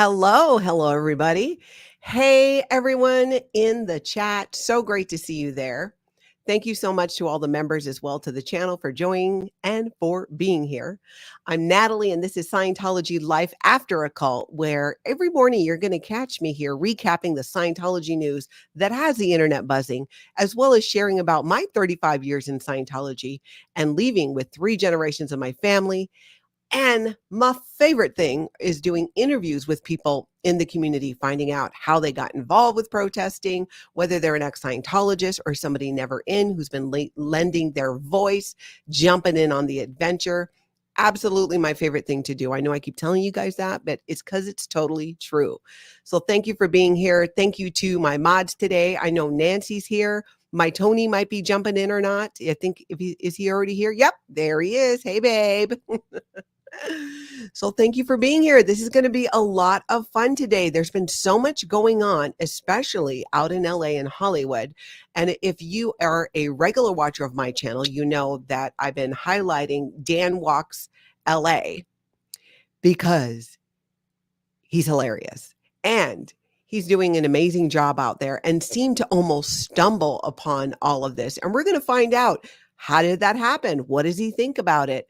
Hello, everybody. Hey, everyone in the chat. So great to see you there. Thank you so much to all the members as well to the channel for joining and for being here. I'm Natalie, and this is Scientology Life After a Cult, where every morning you're going to catch me here recapping the Scientology news that has the internet buzzing, as well as sharing about my 35 years in Scientology and leaving with 3 generations of my family. And my favorite thing is doing interviews with people in the community, finding out how they got involved with protesting, whether they're an ex-Scientologist or somebody never in who's been lending their voice, jumping in on the adventure. Absolutely my favorite thing to do. I know I keep telling you guys that, but it's because it's totally true. So thank you for being here. Thank you to my mods today. I know Nancy's here. My Tony might be jumping in or not. I think is he already here? Yep, there he is. Hey, babe. So thank you for being here. This is going to be a lot of fun today. There's been so much going on, especially out in LA and Hollywood. And if you are a regular watcher of my channel, you know that I've been highlighting Dan Walks LA because he's hilarious. And he's doing an amazing job out there and seemed to almost stumble upon all of this. And we're going to find out, how did that happen? What does he think about it?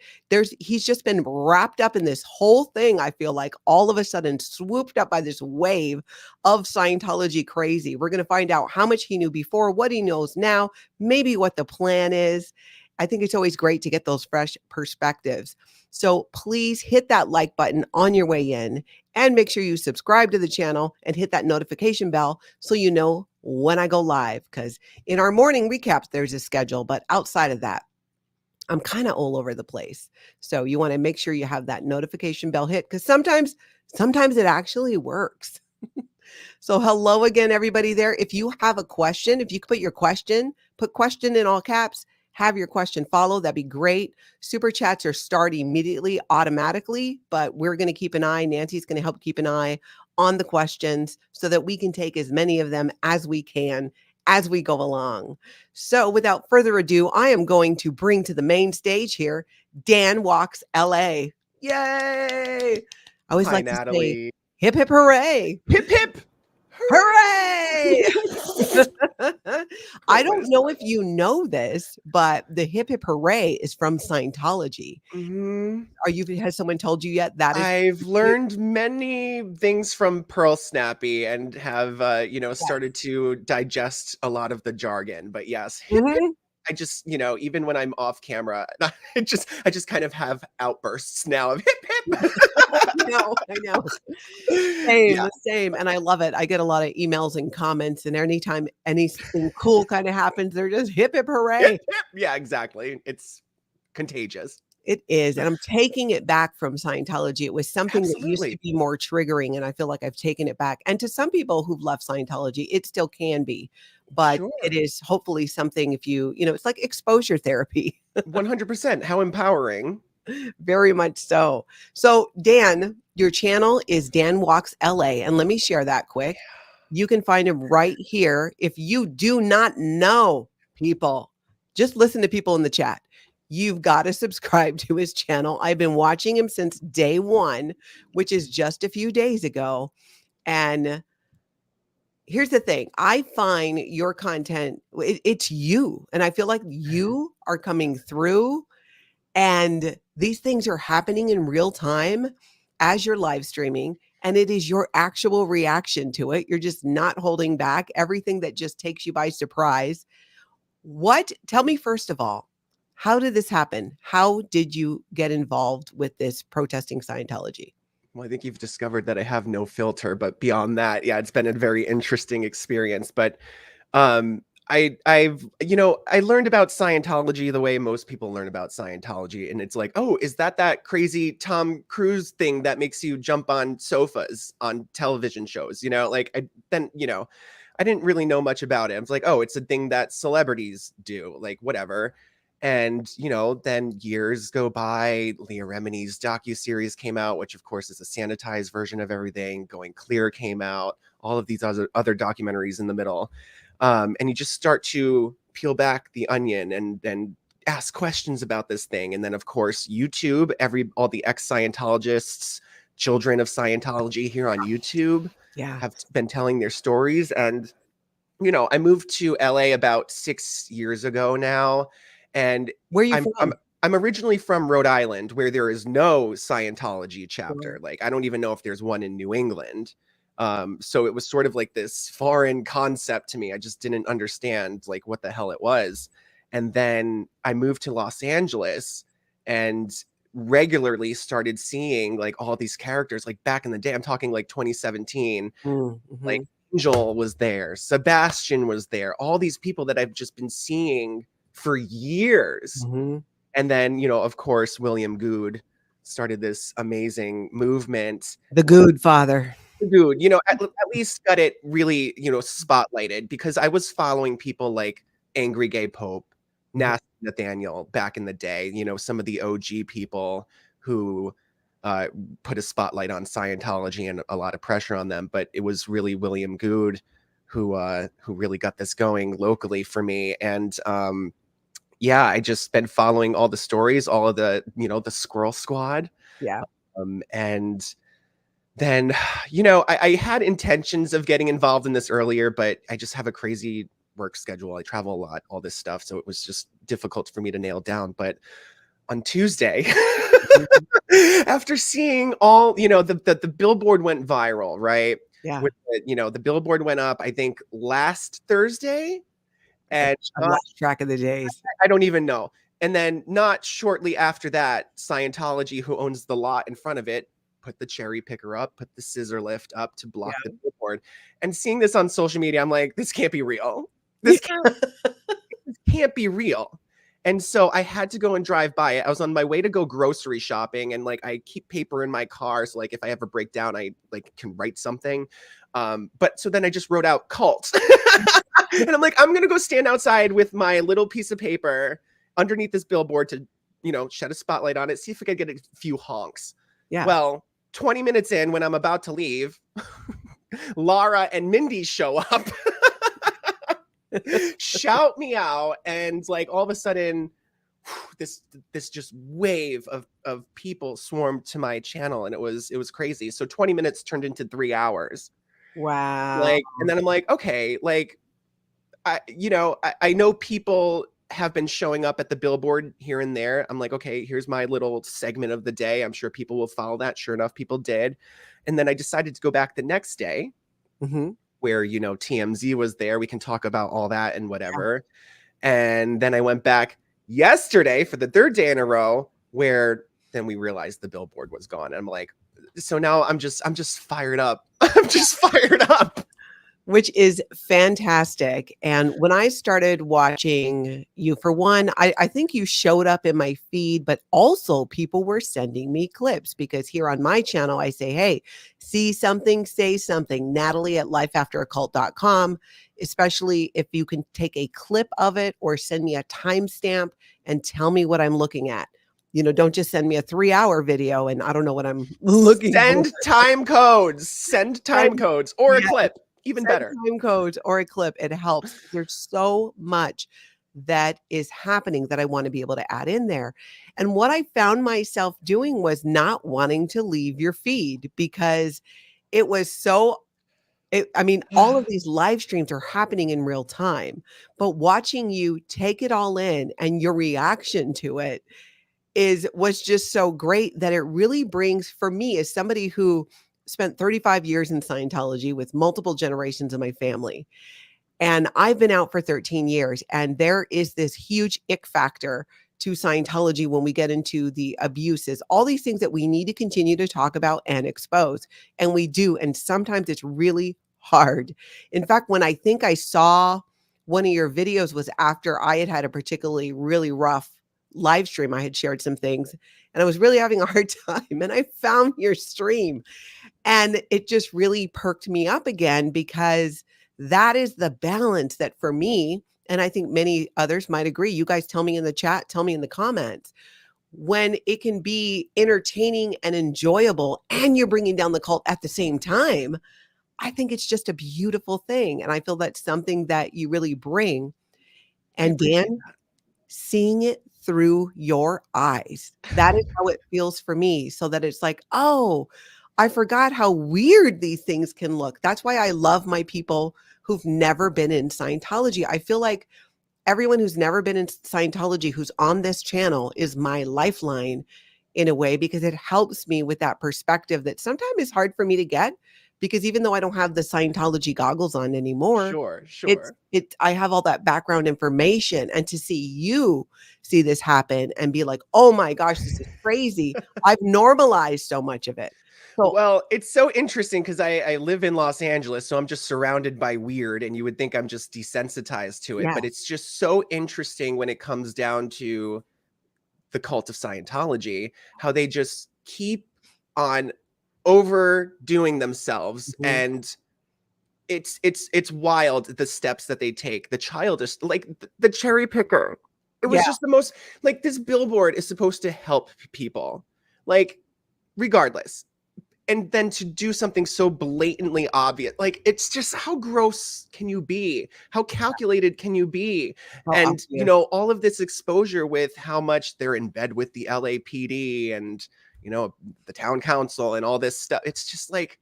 He's just been wrapped up in this whole thing. I feel like all of a sudden swooped up by this wave of Scientology crazy. We're going to find out how much he knew before, what he knows now, maybe what the plan is. I think it's always great to get those fresh perspectives. So please hit that like button on your way in and make sure you subscribe to the channel and hit that notification bell so you know when I go live, because in our morning recaps, there's a schedule, but outside of that, I'm kind of all over the place. So you want to make sure you have that notification bell hit, because sometimes it actually works. So hello again, everybody there. If you have a question, if you could put question in all caps, have your question follow, that'd be great. Super chats are start immediately automatically, but we're going to keep an eye. Nancy's going to help keep an eye on the questions so that we can take as many of them as we can as we go along. So without further ado, I am going to bring to the main stage here, Dan Walks LA. Yay! I always Hi, like to say, Natalie. hip, hip, hooray. Hip, hip. Hooray! I don't know if you know this, but the hip, hip, hooray is from Scientology. Mm-hmm. Has someone told you yet? That is, I've learned many things from Pearl Snappy and have, yeah. started to digest a lot of the jargon. But yes, hip, hip. Mhm. I just, even when I'm off camera, I just kind of have outbursts now of hip, hip. I know. Yeah. Same. And I love it. I get a lot of emails and comments, and anytime anything cool kind of happens, they're just hip, hip, hooray. Hip, hip. Yeah, exactly. It's contagious. It is. And I'm taking it back from Scientology. It was something that used to Absolutely. be more triggering, and I feel like I've taken it back. And to some people who've left Scientology, it still can be, but Sure. it is hopefully something, if it's like exposure therapy. 100%. How empowering. Very much so. So, Dan, your channel is Dan Walks LA. And let me share that quick. You can find him right here. If you do not know people, just listen to people in the chat. You've got to subscribe to his channel. I've been watching him since day one, which is just a few days ago. And here's the thing. I find your content, it's you. And I feel like you are coming through, and these things are happening in real time as you're live streaming. And it is your actual reaction to it. You're just not holding back everything that just takes you by surprise. Tell me, first of all, how did this happen? How did you get involved with this protesting Scientology? Well, I think you've discovered that I have no filter, but beyond that, yeah, it's been a very interesting experience. But I learned about Scientology the way most people learn about Scientology, and it's like, oh, is that crazy Tom Cruise thing that makes you jump on sofas on television shows? I didn't really know much about it. I was like, oh, it's a thing that celebrities do, like whatever. And, then years go by, Leah Remini's docuseries came out, which of course is a sanitized version of everything. Going Clear came out, all of these other documentaries in the middle. And you just start to peel back the onion and ask questions about this thing. And then of course, YouTube, all the ex-Scientologists children of Scientology here on YouTube Yeah. have been telling their stories. And, you know, I moved to LA about 6 years ago now, and Where are you I'm I'm from? I'm originally from Rhode Island, where there is no Scientology chapter. Right. Like, I don't even know if there's one in New England. So it was sort of like this foreign concept to me. I just didn't understand like what the hell it was. And then I moved to Los Angeles and regularly started seeing like all these characters like back in the day. I'm talking like 2017, like Mm-hmm. Angel was there, Sebastian was there, all these people that I've just been seeing for years. Mm-hmm. And then, you know, of course, William Good started this amazing movement. The Good Father. Dude, you know, at least got it really, you know, spotlighted, because I was following people like Angry Gay Pope, Mhm. Nasty Nathaniel back in the day, you know, some of the OG people who uh, put a spotlight on Scientology and a lot of pressure on them. But it was really William Good who really got this going locally for me. And yeah, I just been following all the stories, all of the, you know, the Squirrel Squad. Yeah. And then, you know, I had intentions of getting involved in this earlier, but I just have a crazy work schedule. I travel a lot, all this stuff. So it was just difficult for me to nail down. But on Tuesday, Mhm. after seeing all, you know, the billboard went viral, right? Yeah. With the, you know, the billboard went up, I think last Thursday. And I've lost track of the days. I don't even know. And then not shortly after that, Scientology, who owns the lot in front of it, put the cherry picker up, put the scissor lift up to block the Yeah. billboard. And seeing this on social media, I'm like, this can't be real. Yeah. This can't be real. And so I had to go and drive by it. I was on my way to go grocery shopping, and like I keep paper in my car, so like if I ever break down, I like can write something. But so then I just wrote out cult. And I'm like, I'm gonna go stand outside with my little piece of paper underneath this billboard to, you know, shed a spotlight on it, see if I could get a few honks. Yeah. Well, 20 minutes in, when I'm about to leave, Laura and Mindy show up, shout me out, and like all of a sudden, this just wave of people swarmed to my channel, and it was crazy. So 20 minutes turned into 3 hours. Wow. Like, and then I'm like, okay, like I know people have been showing up at the billboard here and there. I'm like, okay, here's my little segment of the day. I'm sure people will follow that. Sure enough, people did. And then I decided to go back the next day, Mm-hmm. where, you know, TMZ was there. We can talk about all that and whatever. And then I went back yesterday for the third day in a row, where then we realized the billboard was gone. And I'm like, so now I'm just fired up. I'm just fired up. Which is fantastic. And when I started watching you, for one, I think you showed up in my feed, but also people were sending me clips, because here on my channel, I say, hey, see something, say something. Natalie at lifeafteraccult.com, especially if you can take a clip of it or send me a timestamp and tell me what I'm looking at. You know, don't just send me a 3-hour video and I don't know what I'm looking for. Send time codes or a Yeah. clip. Even Send better. time codes or a clip. It helps. There's so much that is happening that I want to be able to add in there. And what I found myself doing was not wanting to leave your feed, because it was so I mean, all of these live streams are happening in real time, but watching you take it all in and your reaction to it was just so great, that it really brings, for me as somebody who spent 35 years in Scientology with multiple generations of my family, and I've been out for 13 years, and there is this huge ick factor to Scientology when we get into the abuses, all these things that we need to continue to talk about and expose. And we do. And sometimes it's really hard. In fact, when I think I saw one of your videos was after I had had a particularly really rough live stream. I had shared some things and I was really having a hard time. And I found your stream and it just really perked me up again, because that is the balance that for me, and I think many others might agree. You guys tell me in the chat, tell me in the comments, when it can be entertaining and enjoyable and you're bringing down the cult at the same time. I think it's just a beautiful thing. And I feel that's something that you really bring. I And appreciate Dan, that. seeing it through your eyes, that is how it feels for me. So that it's like, oh, I forgot how weird these things can look. That's why I love my people who've never been in Scientology. I feel like everyone who's never been in Scientology who's on this channel is my lifeline in a way, because it helps me with that perspective that sometimes is hard for me to get, because even though I don't have the Scientology goggles on anymore, Sure, sure. I have all that background information, and to see you see this happen and be like, "Oh my gosh, this is crazy." I've normalized so much of it. So Well, it's so interesting because I live in Los Angeles, so I'm just surrounded by weird, and you would think I'm just desensitized to it, yeah. but it's just so interesting when it comes down to the cult of Scientology, how they just keep on overdoing themselves, Mhm. and it's wild the steps that they take. The childish, like the cherry picker. It was Yeah. just the most, like, this billboard is supposed to help people, like, regardless, and then to do something so blatantly obvious, like, it's just, how gross can you be? How calculated can you be? So And obvious. all of this exposure with how much they're in bed with the LAPD and the town council and all this stuff. It's just like,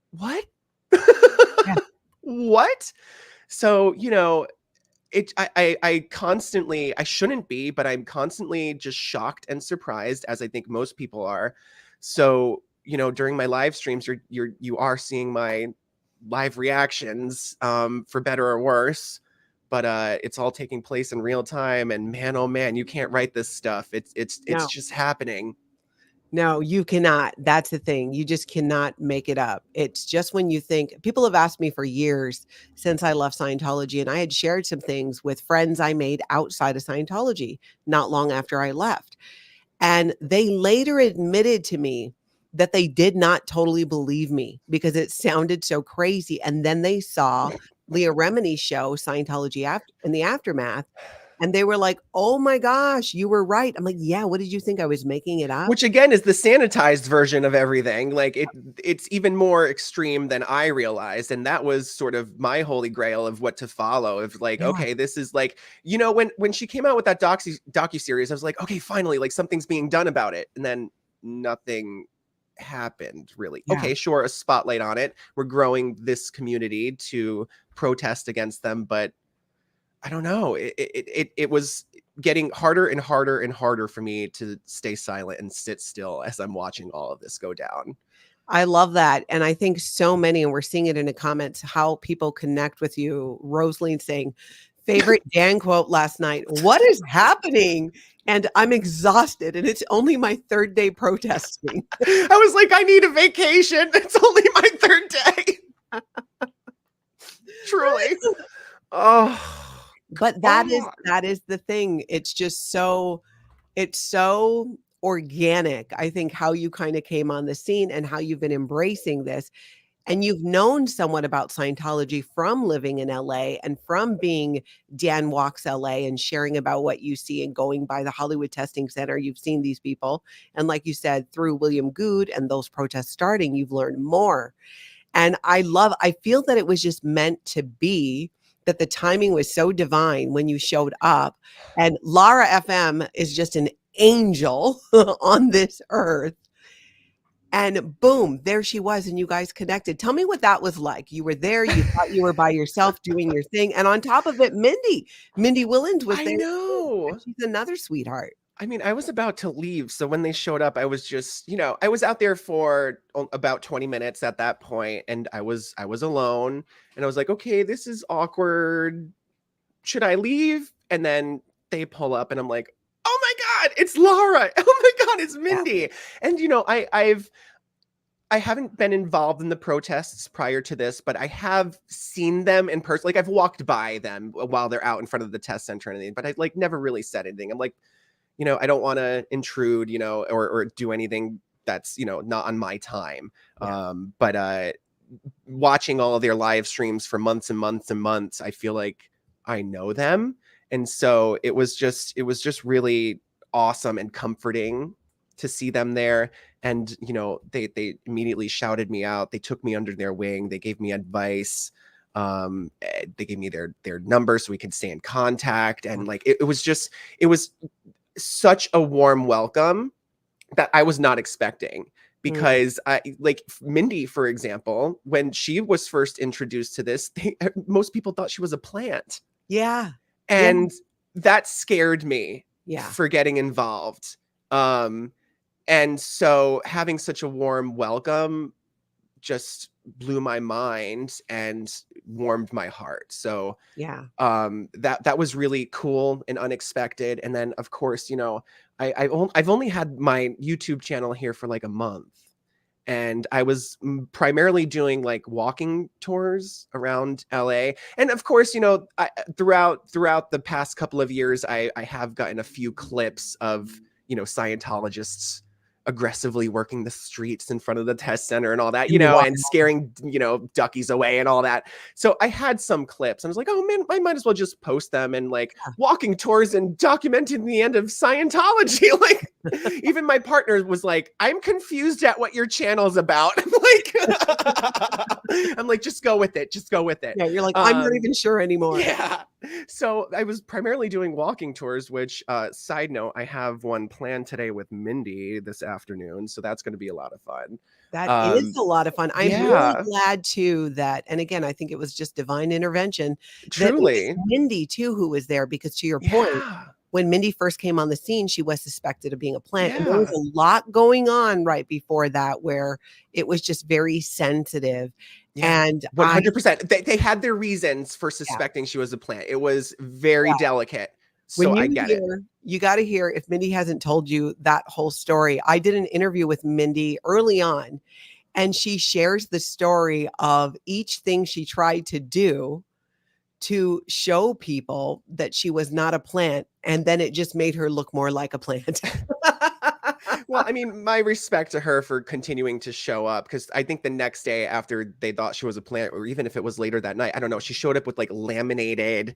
what? Yeah. What? So, I constantly, I shouldn't be, but I'm constantly just shocked and surprised, as I think most people are. So, during my live streams, you are seeing my live reactions, for better or worse, but it's all taking place in real time, and man, oh man, you can't write this stuff. It's No. just happening. No, you cannot. That's the thing. You just cannot make it up. It's just when you think people have asked me for years since I left Scientology, and I had shared some things with friends I made outside of Scientology not long after I left. And they later admitted to me that they did not totally believe me because it sounded so crazy. And then they saw Leah Remini's show, Scientology in the Aftermath, and they were like, "Oh my gosh, you were right." I'm like, "Yeah, what did you think? I was making it up?" Which again is the sanitized version of everything. Like, it's even more extreme than I realized. And that was sort of my holy grail of what to follow. Of like, Yeah. okay, this is like, when she came out with that docu-series, I was like, okay, finally, like, something's being done about it. And then nothing happened really. Yeah. Okay, sure, a spotlight on it. We're growing this community to protest against them, but I don't know. It was getting harder and harder and harder for me to stay silent and sit still as I'm watching all of this go down. I love that. And I think so many, and we're seeing it in the comments, how people connect with you. Rosaline saying, favorite Dan quote last night. What is happening? And I'm exhausted. And it's only my third day protesting. I was like, I need a vacation. It's only my third day. Truly. Oh, But God. that is the thing. It's just it's so organic. I think how you kind of came on the scene and how you've been embracing this. And you've known somewhat about Scientology from living in LA and from being Dan Walks LA and sharing about what you see and going by the Hollywood Testing Center. You've seen these people. And like you said, through William Good and those protests starting, you've learned more. And I feel that it was just meant to be, that the timing was so divine when you showed up. And Lara FM is just an angel on this earth. And boom, there she was, and you guys connected. Tell me what that was like. You were there, you thought you were by yourself doing your thing. And on top of it, Mindy Willens was I there too. And know. she's another sweetheart. I mean, I was about to leave. So when they showed up, I was just, I was out there for about 20 minutes at that point, and I was alone, and I was like, okay, this is awkward. Should I leave? And then they pull up, and I'm like, oh my God, it's Laura. Oh my God, it's Yeah. Mindy. And I haven't been involved in the protests prior to this, but I have seen them in person. Like, I've walked by them while they're out in front of the test center and anything, but I like never really said anything. I'm like, I don't want to intrude, or do anything that's, not on my time. Yeah. But watching all of their live streams for months and months and months, I feel like I know them. And so it was just really awesome and comforting to see them there. And, they immediately shouted me out. They took me under their wing. They gave me advice. They gave me their number so we could stay in contact. And like, it was such a warm welcome that I was not expecting. because I like Mindy, for example, when she was first introduced to this, most people thought she was a plant. Yeah. And that scared me Yeah. for getting involved. And so having such a warm welcome just blew my mind and warmed my heart. So Yeah. that was really cool and unexpected. And then of course, you know, I've only had my YouTube channel here for like a month, and I was primarily doing like walking tours around LA. And of course, you know, throughout the past couple of years, I have gotten a few clips of, you know, Scientologists aggressively working the streets in front of the test center and all that, you know, and scaring, you know, duckies away and all that. So I had some clips. I was like, oh man, I might as well just post them, and like walking tours and documenting the end of Scientology. Like even my partner was like, I'm confused at what your channel's about. I'm like, just go with it. Just go with it. Yeah. You're like, I'm not even sure anymore. Yeah. So I was primarily doing walking tours, which side note, I have one planned today with Mindy this afternoon. So that's going to be a lot of fun. That is a lot of fun. I'm really yeah, glad too that, and again, I think it was just divine intervention that it truly. was Mindy too who was there, because to your point, Yeah. when Mindy first came on the scene, she was suspected of being a plant. And there was Yeah. a lot going on right before that where it was just very sensitive. Yeah. And 100%. They had their reasons for suspecting she was a plant. It was very delicate. So when I you get it. hear, you got to hear, if Mindy hasn't told you that whole story. I did an interview with Mindy early on, and she shares the story of each thing she tried to do to show people that she was not a plant, and then it just made her look more like a plant. Well, I mean, my respect to her for continuing to show up, because I think the next day after they thought she was a plant, or even if it was later that night, I don't know, she showed up with like laminated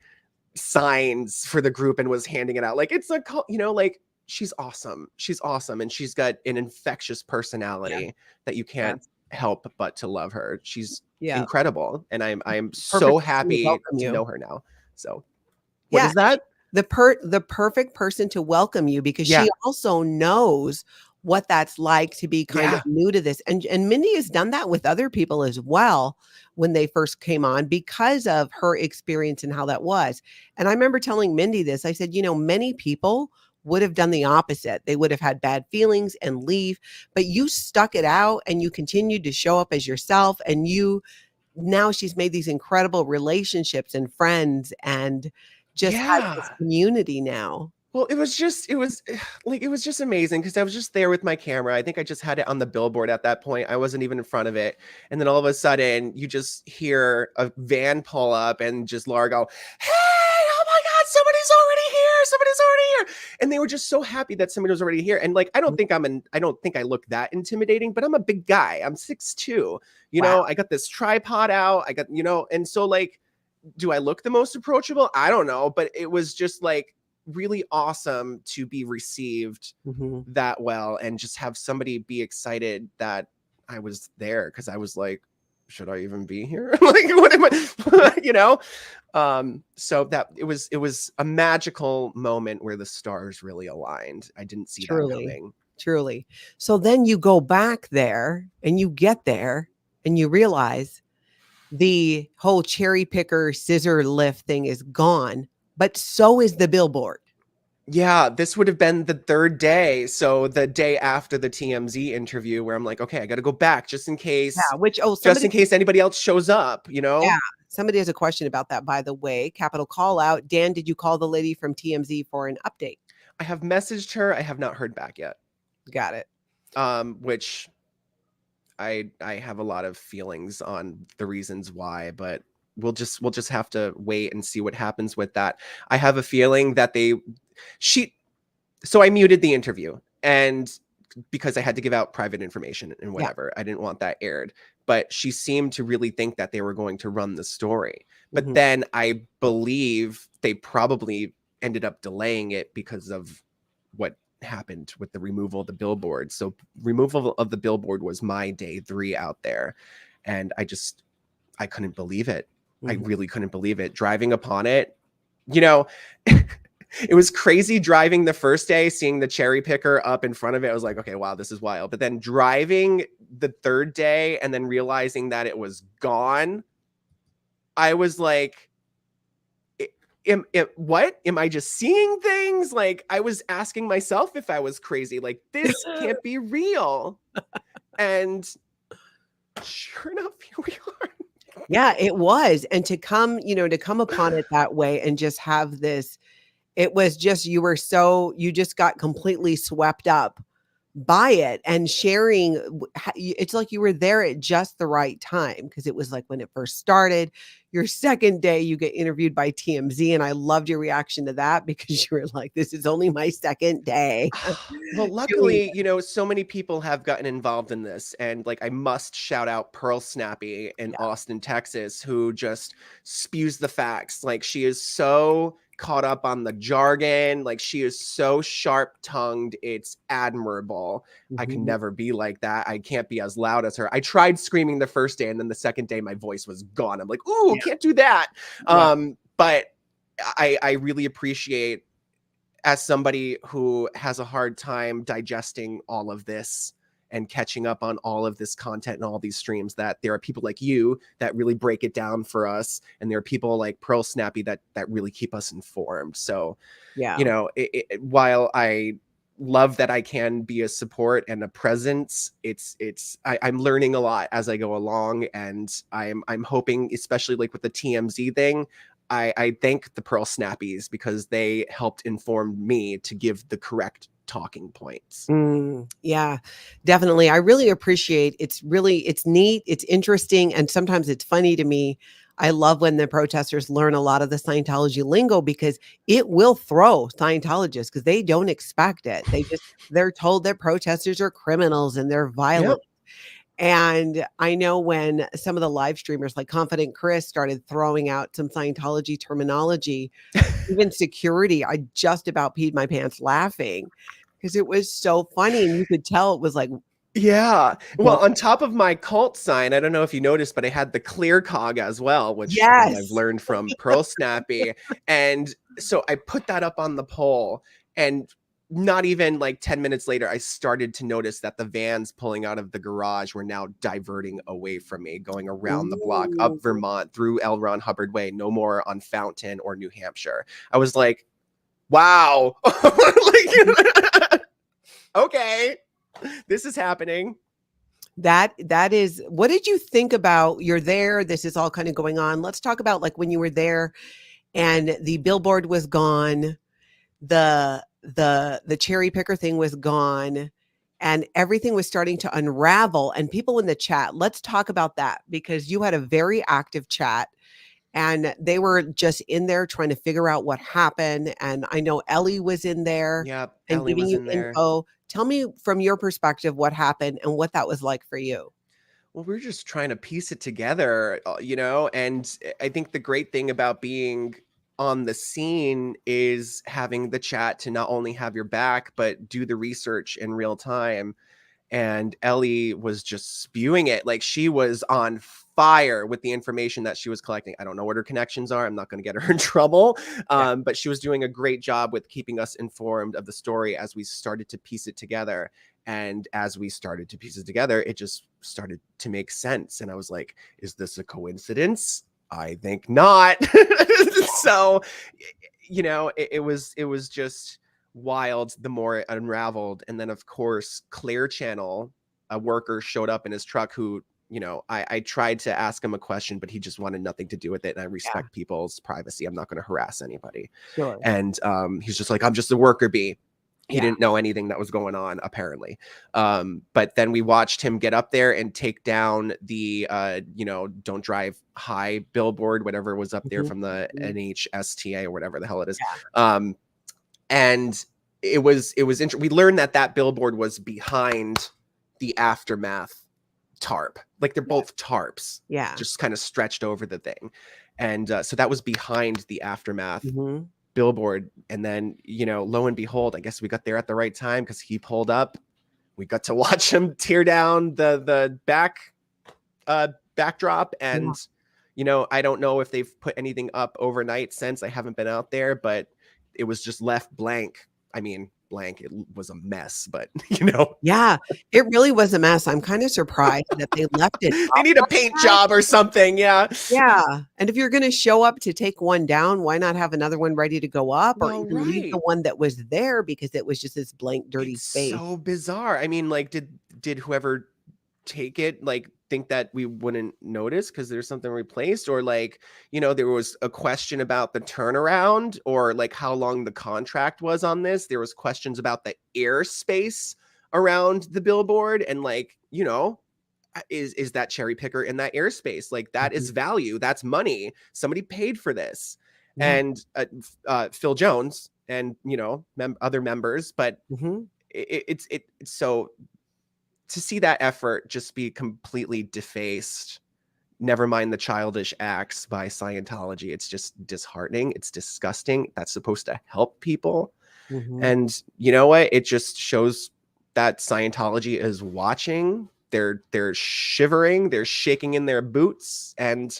signs for the group and was handing it out. Like, it's a, you know, like, she's awesome. She's awesome. And she's got an infectious personality that you can't help but to love her. She's incredible. And I'm so happy to know her now. So what is that? The perfect person to welcome you, because she also knows what that's like to be kind of new to this. And Mindy has done that with other people as well when they first came on, because of her experience and how that was. And I remember telling Mindy this. I said, you know, many people would have done the opposite. They would have had bad feelings and leave, but you stuck it out and you continued to show up as yourself. And now she's made these incredible relationships and friends, and just has this community now. Well, it was just amazing, because I was just there with my camera. I think I just had it on the billboard at that point. I wasn't even in front of it. And then all of a sudden you just hear a van pull up and just Laura go, hey, oh my God, somebody's already here. Somebody's already here. And they were just so happy that somebody was already here. And like, I don't think I look that intimidating, but I'm a big guy. I'm 6'2", you know, I got this tripod out. I got, you know, and so like, do I look the most approachable? I don't know, but it was just like really awesome to be received that well, and just have somebody be excited that I was there, because I was like, should I even be here? Like, what am I, you know? So that it was a magical moment where the stars really aligned. I didn't see that coming. Truly. So then you go back there and you get there and you realize the whole cherry picker scissor lift thing is gone, but so is the billboard. Yeah, this would have been the third day. So the day after the TMZ interview, where I'm like, okay, I got to go back just in case. Just in case anybody else shows up, you know? Yeah. Somebody has a question about that, by the way. Capital call out. Dan, did you call the lady from TMZ for an update? I have messaged her. I have not heard back yet. Got it. Which I have a lot of feelings on the reasons why, but we'll just have to wait and see what happens with that. I have a feeling that so I muted the interview, and because I had to give out private information and whatever, I didn't want that aired, but she seemed to really think that they were going to run the story. But then I believe they probably ended up delaying it because of what happened with the removal of the billboard. So removal of the billboard was my day 3 out there, and I couldn't believe it. I really couldn't believe it. Driving upon it, you know, It was crazy driving the first day, seeing the cherry picker up in front of it. I was like, okay, wow, this is wild. But then driving the third day and then realizing that it was gone, I was like, what? Am I just seeing things? Like, I was asking myself if I was crazy. Like, this can't be real. And sure enough, here we are. Yeah, it was. And to come, to come upon it that way and just have this, it was just, you just got completely swept up by it and sharing. It's like you were there at just the right time because it was like when it first started. Your second day, you get interviewed by TMZ, and I loved your reaction to that because you were like, "This is only my second day." Well, doing luckily, so many people have gotten involved in this. And like, I must shout out Pearl Snappy in Yeah. Austin, Texas, who just spews the facts. Like, she is so caught up on the jargon. Like, she is so sharp tongued. It's admirable. I can Mhm. never be like that. I can't be as loud as her. I tried screaming the first day, and then the second day, my voice was gone. I'm like, ooh, Yeah. can't do that. Yeah. But I really appreciate, as somebody who has a hard time digesting all of this and catching up on all of this content and all these streams, that there are people like you that really break it down for us, and there are people like Pearl Snappy that really keep us informed. So, Yeah. while I love that I can be a support and a presence, I'm learning a lot as I go along, and I'm hoping, especially like with the TMZ thing, I thank the Pearl Snappies because they helped inform me to give the correct talking points. Yeah, definitely. I really appreciate it's neat, it's interesting, and sometimes it's funny to me. I love when the protesters learn a lot of the Scientology lingo because it will throw Scientologists because they don't expect it. They're told that protesters are criminals and they're violent. Yep. And I know when some of the live streamers like Confident Chris started throwing out some Scientology terminology, even security, I just about peed my pants laughing because it was so funny and you could tell it was like, Yeah. Well, "What?" on top of my cult sign, I don't know if you noticed, but I had the clear cog as well, which again I've Yes. learned from Pearl Snappy. And so I put that up on the pole, and not even like 10 minutes later, I started to notice that the vans pulling out of the garage were now diverting away from me, going around the block, up Ooh. Vermont, through L. Ron Hubbard Way, no more on Fountain or New Hampshire. I was like, wow. Like, okay, this is happening. That is, what did you think about, you're there, this is all kind of going on. Let's talk about like when you were there and the billboard was gone, the cherry picker thing was gone, and everything was starting to unravel, and people in the chat, let's talk about that because you had a very active chat and they were just in there trying to figure out what happened. And I know Ellie was in there Yep, and Ellie giving was you in there. info. Tell me from your perspective what happened and what that was like for you. Well, we're just trying to piece it together, and I think the great thing about being on the scene is having the chat to not only have your back, but do the research in real time. And Ellie was just spewing it. Like, she was on fire with the information that she was collecting. I don't know what her connections are. I'm not going to get her in trouble. Yeah. But she was doing a great job with keeping us informed of the story as we started to piece it together. And as we started to piece it together, it just started to make sense. And I was like, is this a coincidence? I think not. So, it was just wild the more it unraveled. And then of course, Clear Channel, a worker showed up in his truck who, I tried to ask him a question, but he just wanted nothing to do with it. And I Yeah. respect people's privacy. I'm not going to harass anybody. Sure. And he's just like, I'm just a worker bee. He Yeah. didn't know anything that was going on, apparently. But then we watched him get up there and take down the, don't drive high billboard, whatever was up there Mhm. from the NHSTA or whatever the hell it is. Yeah. And it was interesting. We learned that billboard was behind the Aftermath tarp. Like, they're Yeah. both tarps, Yeah. just kind of stretched over the thing. And so that was behind the Aftermath Mhm. billboard. And then, lo and behold, I guess we got there at the right time because he pulled up. We got to watch him tear down the backdrop. Yeah. And I don't know if they've put anything up overnight since. I haven't been out there, but it was just left blank. I mean, blank, it was a mess, but you know. Yeah, it really was a mess. I'm kind of surprised that they left it They up need a like paint that. job or something. Yeah. Yeah, and if you're gonna show up to take one down, why not have another one ready to go up, or Well, even leave the right. one that was there because it was just this blank, dirty It's space. so bizarre. I mean, like, did whoever take it like think that we wouldn't notice because there's something replaced, or like, you know, there was a question about the turnaround, or like how long the contract was on this. There was questions about the airspace around the billboard, and like, you know, is that cherry picker in that airspace? Like, that Mhm. is value, that's money, somebody paid for this. Yeah. And Phil Jones and, you know, other members, but Mhm. it's so, to see that effort just be completely defaced, never mind the childish acts by Scientology, it's just disheartening, it's disgusting. That's supposed to help people. Mhm. And you know what? It just shows that Scientology is watching. They're shivering, they're shaking in their boots, and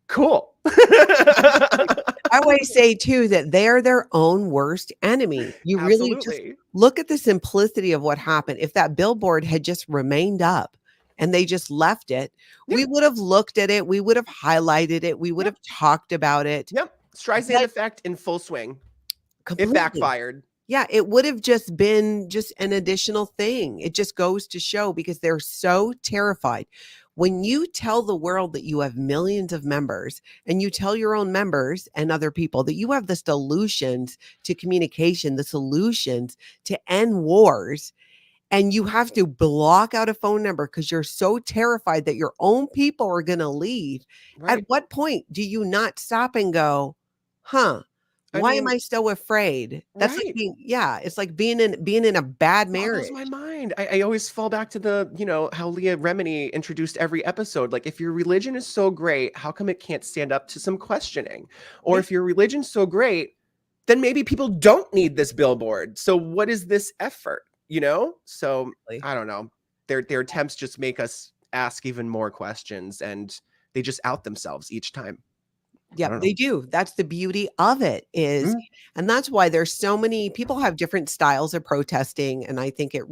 cool. I always say too that they're their own worst enemy. You really just Absolutely. look at the simplicity of what happened. If that billboard had just remained up and they just left it, Yep. we would have looked at it, we would have highlighted it, we would Yep. have talked about it. Yep. Streisand But effect in full swing. It completely. backfired. Yeah, it would have just been just an additional thing. It just goes to show because they're so terrified. When you tell the world that you have millions of members and you tell your own members and other people that you have the solutions to communication, the solutions to end wars, and you have to block out a phone number because you're so terrified that your own people are going to leave, at Right. what point do you not stop and go, huh? I Why am mean, I so afraid? That's like right. being, yeah, it's like being in a bad Boggles my marriage. mind. I always fall back to the, you know, how Leah Remini introduced every episode. Like, if your religion is so great, how come it can't stand up to some questioning? Or Yeah. if your religion's so great, then maybe people don't need this billboard. So what is this effort? You know? So Exactly. I don't know. Their attempts just make us ask even more questions, and they just out themselves each time. I Yep, don't know. they do. That's the beauty of it is, Mm, and that's why there's so many people have different styles of protesting. And I think it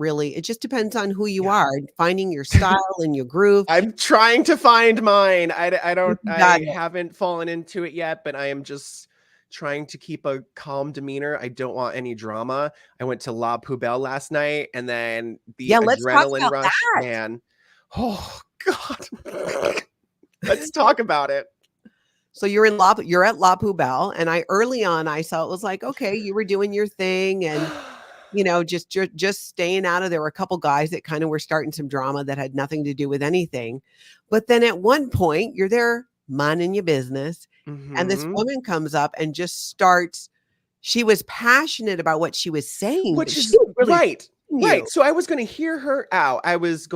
just depends on who you yeah. are, finding your style and your groove. I'm trying to find mine. You got I it. haven't fallen into it yet, but I am just trying to keep a calm demeanor. I don't want any drama. I went to La Poubelle last night, and then the Yeah, let's talk adrenaline about rush, that. man. Oh God. Let's talk about it. So you're at La Poubelle, and I early on I saw it was like, okay, you were doing your thing and just staying out of there were a couple guys that kind of were starting some drama that had nothing to do with anything. But then at one point, you're there minding your business, and this Mhm. woman comes up and just starts she was passionate about what she was saying, but Which she is was really right. telling you. Right. So I was going to hear her out. I was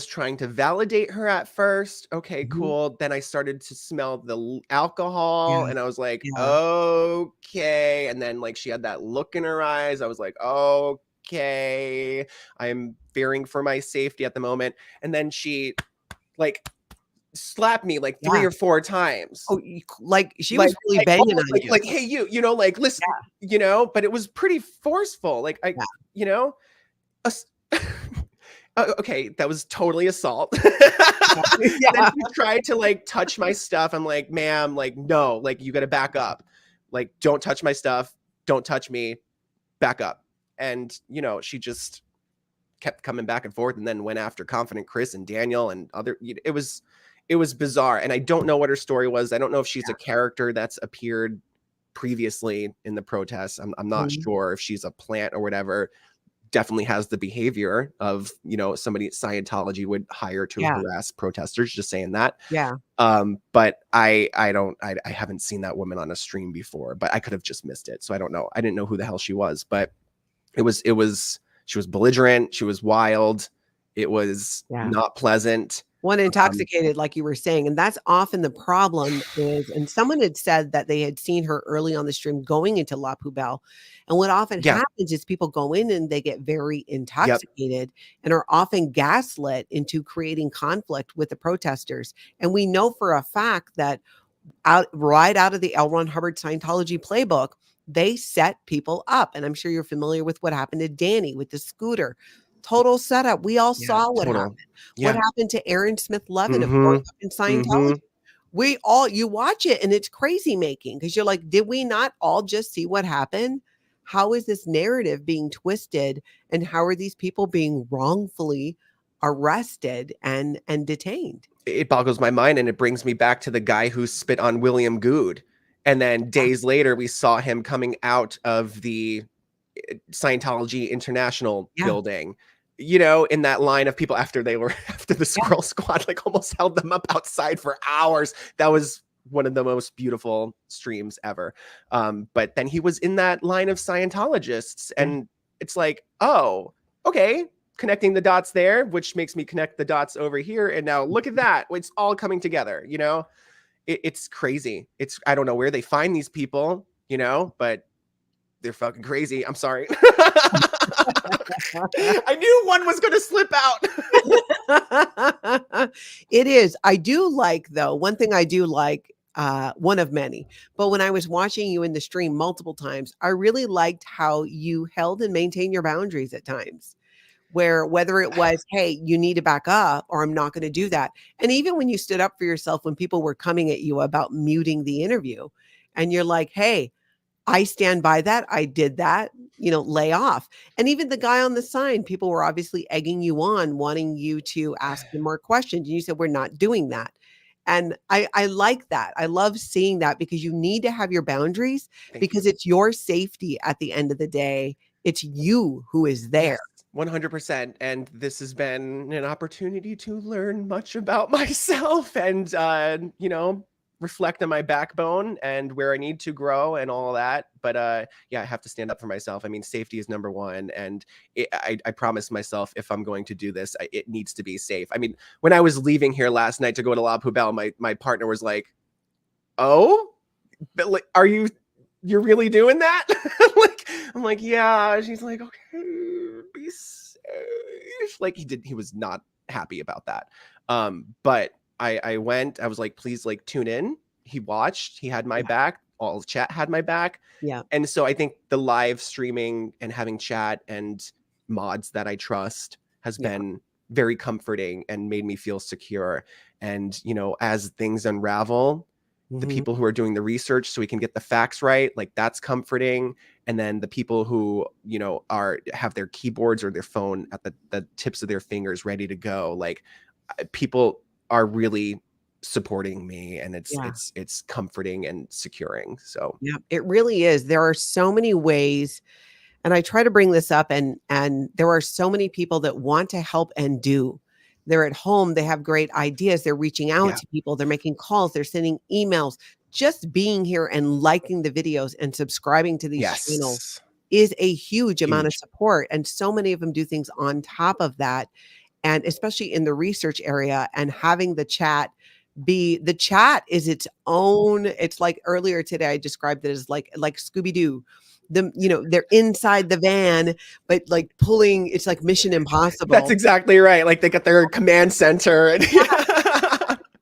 trying to validate her at first. Okay, Mhm. cool. Then I started to smell the alcohol, Yeah, and I was like, yeah. okay. And then like she had that look in her eyes. I was like, okay. I'm fearing for my safety at the moment. And then she like slapped me like three Yeah. or four times. Oh, like, she was really banging Almost on you. like, hey, you know, like, listen, Yeah, you know, but it was pretty forceful. Like, yeah, you know, ass- okay, that was totally assault. yeah. Then Yeah. she tried to like touch my stuff. I'm like, ma'am, like, no, like, you got to back up. Like, don't touch my stuff. Don't touch me. Back up. And, you know, she just kept coming back and forth, and then went after Confident Chris and Daniel and other. It was bizarre, and I don't know what her story was. I don't know if she's a character that's appeared previously in the protests. I'm not Mhm. sure if she's a plant or whatever. Definitely has the behavior of, you know, somebody Scientology would hire to Yeah, harass protesters. Just saying that. yeah. But I haven't seen that woman on a stream before, but I could have just missed it. So I don't know. I didn't know who the hell she was, but it was she was belligerent. She was wild. It was Yeah. not pleasant. One Um, intoxicated, like you were saying, and that's often the problem is and someone had said that they had seen her early on the stream going into La Poubelle, and what often yeah. happens is people go in and they get very Yep. intoxicated and are often gaslit into creating conflict with the protesters, and we know for a fact that right out of the L. Ron Hubbard Scientology playbook, they set people up. And I'm sure you're familiar with what happened to Danny with the scooter. Total setup. We all Yeah, saw what happened. total. What Yeah. happened to Aaron Smith Levin of growing Mhm. up in Scientology? Mhm. We all, you watch it and it's crazy making because you're like, did we not all just see what happened? How is this narrative being twisted? And how are these people being wrongfully arrested and detained? It boggles my mind, and it brings me back to the guy who spit on William Good. And then days later, we saw him coming out of the Scientology International Yeah. building, you know, in that line of people after they were after the Yeah. Squirrel Squad like almost held them up outside for hours. That was one of the most beautiful streams ever. But then he was in that line of Scientologists, Yeah. and it's like, oh, okay, connecting the dots there, which makes me connect the dots over here. And now look at that. It's all coming together, you know? It's crazy. It's, I don't know where they find these people, you know, but they're fucking crazy. I'm sorry. I knew one was going to slip out. It is. I do like, though, one thing I do like, one of many, but when I was watching you in the stream multiple times, I really liked how you held and maintained your boundaries at times. Where whether it was, hey, you need to back up, or I'm not going to do that. And even when you stood up for yourself, when people were coming at you about muting the interview, and you're like, hey, I stand by that. I did that, lay off. And even the guy on the sign, people were obviously egging you on, wanting you to ask them more questions. And you said, we're not doing that. And I like that. I love seeing that because you need to have your boundaries Thank you. because it's your safety at the end of the day. It's you who is there. Yes, 100%. And this has been an opportunity to learn much about myself and, you know, reflect on my backbone and where I need to grow and all that. But yeah, I have to stand up for myself. I mean, safety is number one. And I promised myself if I'm going to do this, it needs to be safe. I mean, when I was leaving here last night to go to La Poubelle, my partner was like, oh, but like, you're really doing that? Like, I'm like, yeah. She's like, okay, be safe. Like he was not happy about that. But I went, I was like, please, like, tune in. He watched, he had my Yeah. back, all of chat had my back. Yeah. And so I think the live streaming and having chat and mods that I trust has Yeah. been very comforting and made me feel secure. And, you know, as things unravel, the Mhm. people who are doing the research so we can get the facts right, like, that's comforting. And then the people who, you know, have their keyboards or their phone at the tips of their fingers ready to go, like, people are really supporting me, and Yeah. it's comforting and securing. So Yeah, it really is. There are so many ways, and I try to bring this up, and there are so many people that want to help and do. They're at home, they have great ideas, they're reaching out yeah, to people, they're making calls, they're sending emails. Just being here and liking the videos and subscribing to these channels yes, is a huge amount of huge. support, and so many of them do things on top of that, and especially in the research area, and having the chat is its own. It's like earlier today I described it as like Scooby-Doo. They're inside the van, but like pulling, it's like Mission That's Impossible. exactly right. Like, they got their command center and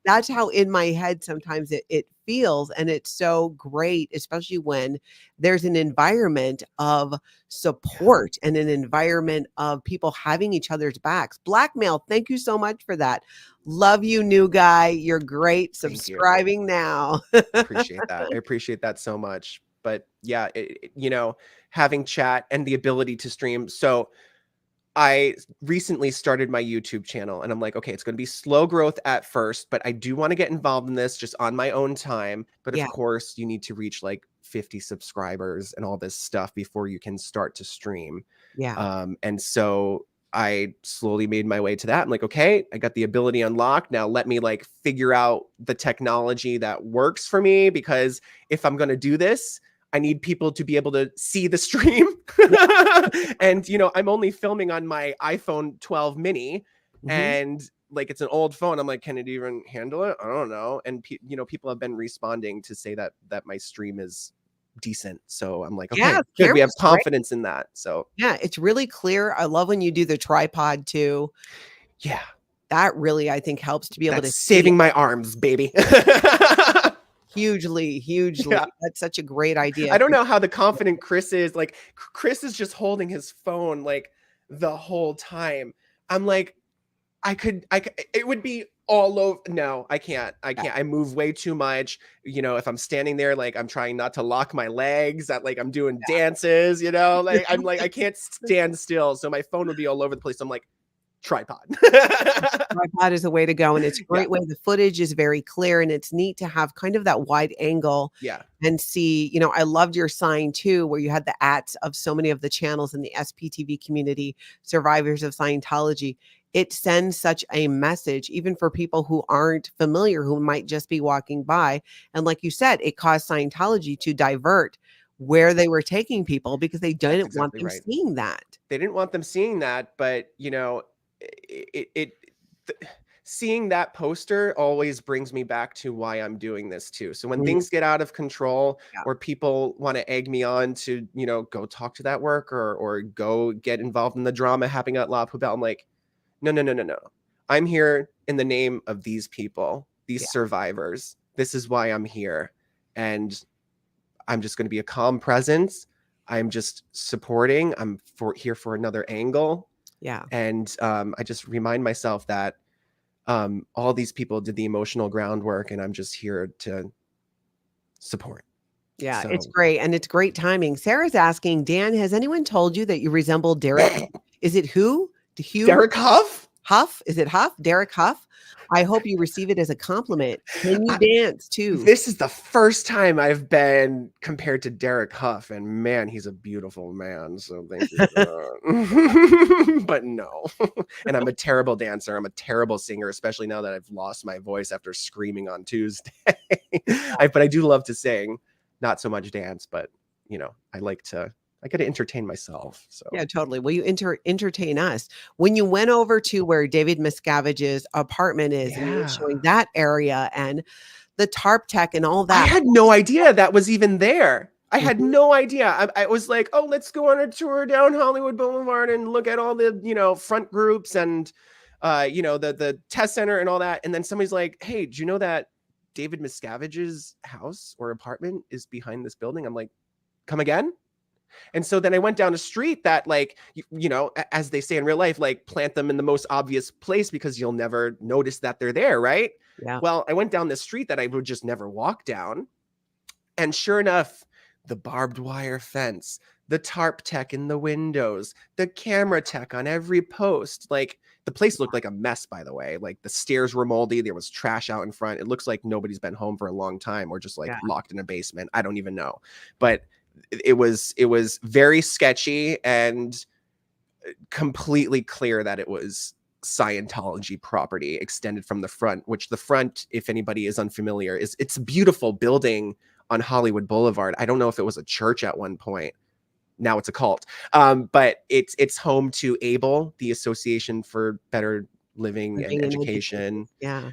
That's how in my head sometimes it feels. And it's so great, especially when there's an environment of support and an environment of people having each other's backs. Blackmail, thank you so much for that. Love you, new guy. You're great. Thank you. Subscribing now. Appreciate that. I appreciate that so much. But yeah, you know, having chat and the ability to stream. So I recently started my YouTube channel, and I'm like, okay, it's going to be slow growth at first, but I do want to get involved in this just on my own time. But of Yeah, course, you need to reach like 50 subscribers and all this stuff before you can start to stream. yeah, And so I slowly made my way to that. I'm like, okay, I got the ability unlocked. Now let me like figure out the technology that works for me, because if I'm going to do this, I need people to be able to see the stream. And, you know, I'm only filming on my iPhone 12 mini, mhm. and like, it's an old phone. I'm like, can it even handle it? I don't know. And you know, people have been responding to say that my stream is decent. So I'm like, Yeah, okay, the good. We have camera's great. confidence in that. So Yeah, it's really clear. I love when you do the tripod too. yeah, That really, I think, helps to be able to that's see. saving my arms, baby. Hugely, hugely. Yeah. That's such a great idea. I don't know how the confident Chris is. Like, Chris is just holding his phone like the whole time. I'm like, it would be all over. No, I can't. I move way too much. You know, if I'm standing there, like I'm trying not to lock my legs, that like I'm doing dances, you know, like I'm like, I can't stand still. So my phone would be all over the place. I'm like, tripod. Tripod is the way to go, and it's a Yeah. great way. The footage is very clear, and it's neat to have kind of that wide angle Yeah. and see, I loved your sign too, where you had the ats of so many of the channels in the SPTV community, survivors of Scientology. It sends such a message, even for people who aren't familiar, who might just be walking by. And like you said, it caused Scientology to divert where they were taking people because they That's didn't want exactly them right. seeing that. They didn't want them seeing that, but seeing that poster always brings me back to why I'm doing this too. So when Mm, things get out of control, yeah. or people want to egg me on to, go talk to that worker or go get involved in the drama happening at La Poubelle, I'm like, no, no, no, no, no. I'm here in the name of these people, these Yeah. survivors. This is why I'm here. And I'm just going to be a calm presence. I'm just supporting. I'm here for another angle. Yeah. And I just remind myself that all these people did the emotional groundwork, and I'm just here to support. Yeah, So it's great, and it's great timing. Sarah's asking, Dan, has anyone told you that you resemble Derek? Is it who? Hugh Derek Huff? Huff? Is it Huff? Derek Huff? I hope you receive it as a compliment. Can you dance too? This is the first time I've been compared to Derek Huff, and man, he's a beautiful man. So thank you for that. But no. And I'm a terrible dancer. I'm a terrible singer, especially now that I've lost my voice after screaming on Tuesday. But I do love to sing, not so much dance, but I got to entertain myself. So Yeah, totally. Will you entertain us? When you went over to where David Miscavige's apartment is, and you were showing that area and the tarp tech and all I that. had no idea that was even there. I had Mhm. no idea. I was like, oh, let's go on a tour down Hollywood Boulevard and look at all the, front groups and, the test center and all that. And then somebody's like, hey, do you know that David Miscavige's house or apartment is behind this building? I'm like, come again? And so then I went down a street that, like, as they say in real life, like, plant them in the most obvious place because you'll never notice that they're there, right? Yeah. Well, I went down this street that I would just never walk down. And sure enough, the barbed wire fence, the tarp tech in the windows, the camera tech on every post. Like, the place looked like a mess, by the way. Like, the stairs were moldy. There was trash out in front. It looks like nobody's been home for a long time, or just like locked in a basement. I don't even know. But it was very sketchy and completely clear that it was Scientology property extended from the front, which the front, if anybody is unfamiliar, it's a beautiful building on Hollywood Boulevard. I don't know if it was a church at one point. Now it's a cult. But it's home to ABLE, the Association for Better Living and Education. Yeah.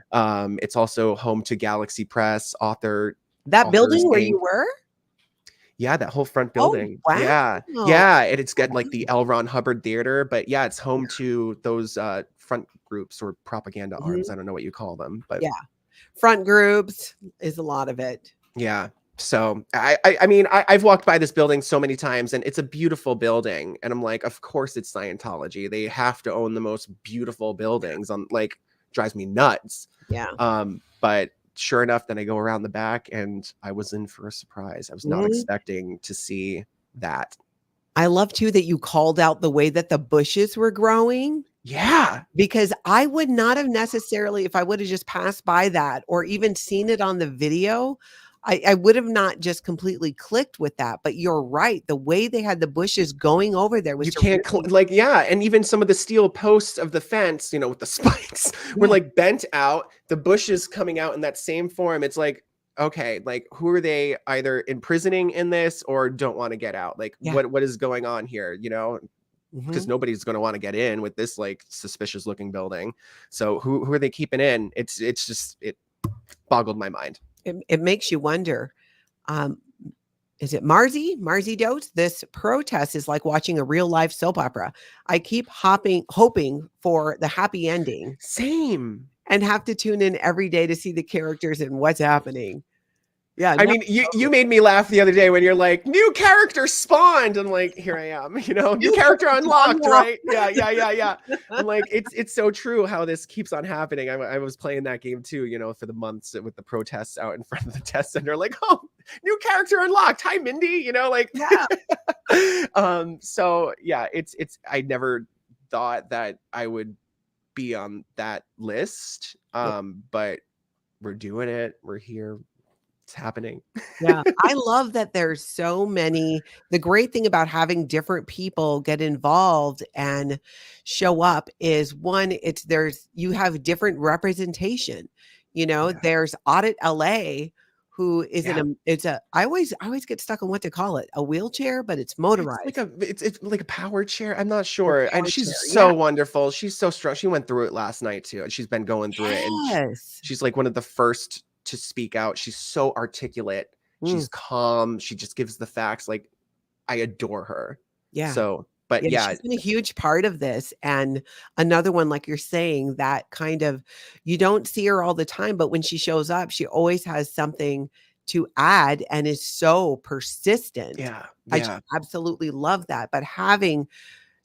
It's also home to Galaxy Press, That building Authors where Inc. you were? Yeah, that whole front Oh, building. wow. Yeah, and it's got like the L. Ron Hubbard Theater, but yeah, it's home to those front groups or propaganda arms. I don't know what you call them, but yeah, front groups is a lot of it. Yeah. So I mean, I've walked by this building so many times, and it's a beautiful building, and I'm like, of course it's Scientology. They have to own the most beautiful buildings. Like, drives me nuts. Yeah. But sure enough, then I go around the back, and I was in for a surprise. I was not expecting to see that. I love too that you called out the way that the bushes were growing. Yeah. Because I would not have necessarily, if I would have just passed by that or even seen it on the video, I would have not just completely clicked with that. But you're right. The way they had the bushes going over there was you can't and even some of the steel posts of the fence, with the spikes were like bent out, the bushes coming out in that same form. It's like, okay, like, who are they either imprisoning in this or don't want to get out? Like, what is going on here? Because nobody's going to want to get in with this like suspicious looking building. So who are they keeping in? It's just, it boggled my mind. It makes you wonder. Is it Marzi Dotes? This protest is like watching a real life soap opera. I keep hoping for the happy ending. Same. And have to tune in every day to see the characters and what's happening. Yeah, I no, mean, you made me laugh the other day when you're like, new character spawned. I'm like, here I am, new you character unlocked, unlocked. right? Yeah. I'm like, it's so true how this keeps on happening. I was playing that game too, for the months with the protests out in front of the test center, like, oh, new character unlocked. Hi, Mindy, Yeah. so yeah, it's I never thought that I would be on that list. Yeah. But we're doing it. We're here. It's happening. Yeah, I love that there's so many. The great thing about having different people get involved and show up is one, you have different representation. Yeah. There's Audit LA, who is Yeah. I always get stuck on what to call it, a wheelchair, but it's motorized. It's like a power chair. I'm not A sure. And power she's chair. Yeah. so wonderful. She's so strong. She went through it last night too. And she's been going through it. And Yes. she's like one of the first to speak out. She's so articulate. Mm, She's calm. She just gives the facts. Like, I adore her. yeah. So, but Yeah, yeah, she's been a huge part of this. And another one, like you're saying, that kind of, you don't see her all the time, but when she shows up, she always has something to add and is so persistent. yeah, I just yeah. absolutely love that. But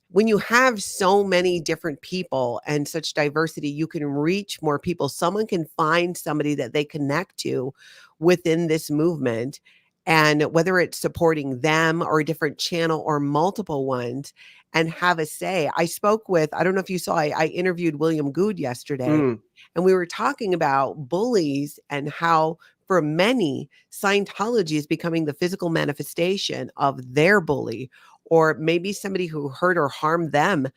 when you have so many different people and such diversity, you can reach more people. Someone can find somebody that they connect to within this movement. And whether it's supporting them or a different channel or multiple ones, and have a say. I don't know if you saw, I interviewed William Good yesterday, Mm, and we were talking about bullies and how for many, Scientology is becoming the physical manifestation of their bully, or maybe somebody who hurt or harmed them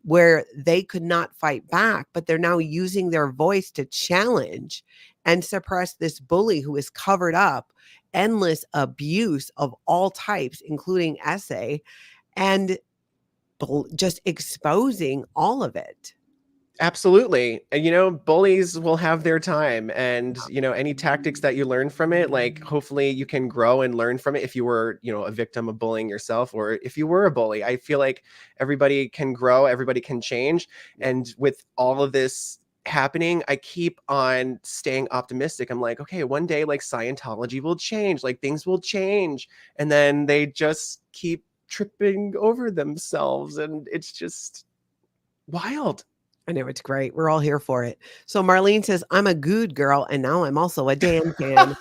where they could not fight back, but they're now using their voice to challenge and suppress this bully who is covered up endless abuse of all types, including essay, and just exposing all of it. absolutely. And bullies will have their time. And any tactics that you learn from it, like, hopefully you can grow and learn from it if you were, a victim of bullying yourself, or if you were a bully. I feel like everybody can grow, everybody can change. And with all of this happening, I keep on staying optimistic. I'm like, okay, one day, like, Scientology will change, like, things will change. And then they just keep tripping over themselves. And it's just wild. I know, it's great. We're all here for it. So Marlene says, I'm a good girl, and now I'm also a Dan fan.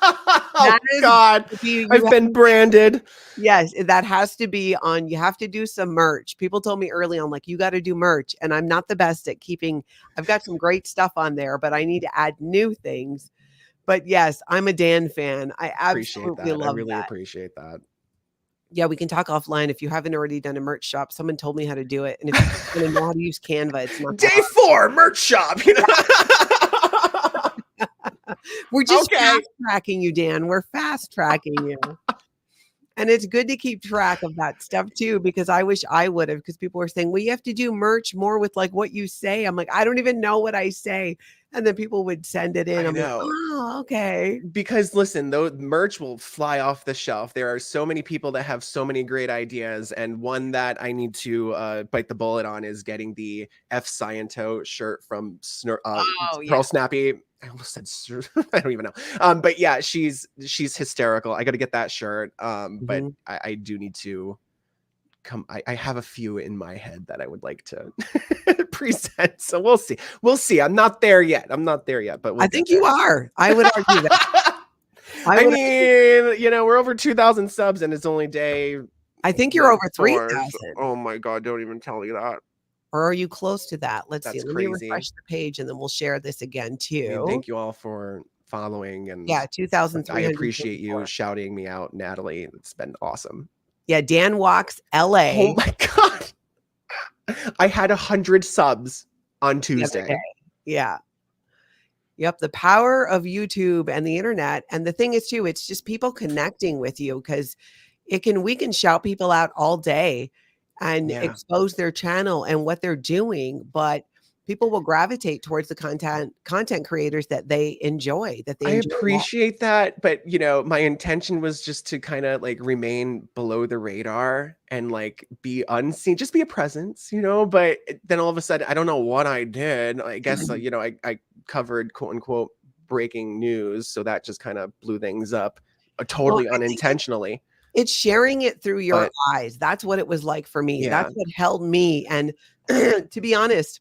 Oh That is God, I've been branded. yes, that has to be on. You have to do some merch. People told me early on, like, you got to do merch. And I'm not the best at I've got some great stuff on there, but I need to add new things. But yes, I'm a Dan fan. I Appreciate absolutely that. I love really that. appreciate that. Yeah, we can talk offline if you haven't already done a merch shop. Someone told me how to do it. And if you want to know how to use Canva, it's not that Day 4 merch shop. We're just Okay. fast tracking you, Dan. We're fast tracking you. And it's good to keep track of that stuff too, because I wish I would have, because people were saying, well, you have to do merch more with like what you say. I'm like, I don't even know what I say. And then people would send it in. I I'm like, know. oh, okay. Because listen, though, merch will fly off the shelf. There are so many people that have so many great ideas, and one that I need to bite the bullet on is getting the F Sciento shirt from Oh, yeah. Pearl Snappy. I almost said I don't even know. But yeah, she's hysterical. I got to get that shirt. But I do need to come. I have a few in my head that I would like to present. So we'll see. We'll see. I'm not there yet. But I think you are. I would argue that. I mean, we're over 2,000 subs and it's only day. I think you're over 3,000. Oh my God, don't even tell me that. Or are you close to that? Let's see. That's Let me crazy. refresh the page and then we'll share this again too. I mean, thank you all for following. And yeah, 2,300. I appreciate you shouting me out, Natalie. It's been awesome. Yeah, Dan Walks LA. Oh my God. I had 100 subs on Tuesday. Yeah. Yep. The power of YouTube and the internet. And the thing is too, it's just people connecting with you, because we can shout people out all day and expose their channel and what they're doing, but people will gravitate towards the content creators that they enjoy, I appreciate that, but my intention was just to kind of like remain below the radar and like be unseen, just be a presence, but then all of a sudden I don't know what I did. I guess I covered quote unquote breaking news, so that just kind of blew things up. Well, totally I think unintentionally. it's sharing it through your But eyes. That's what it was like for me. yeah, That's what held me. And to be honest,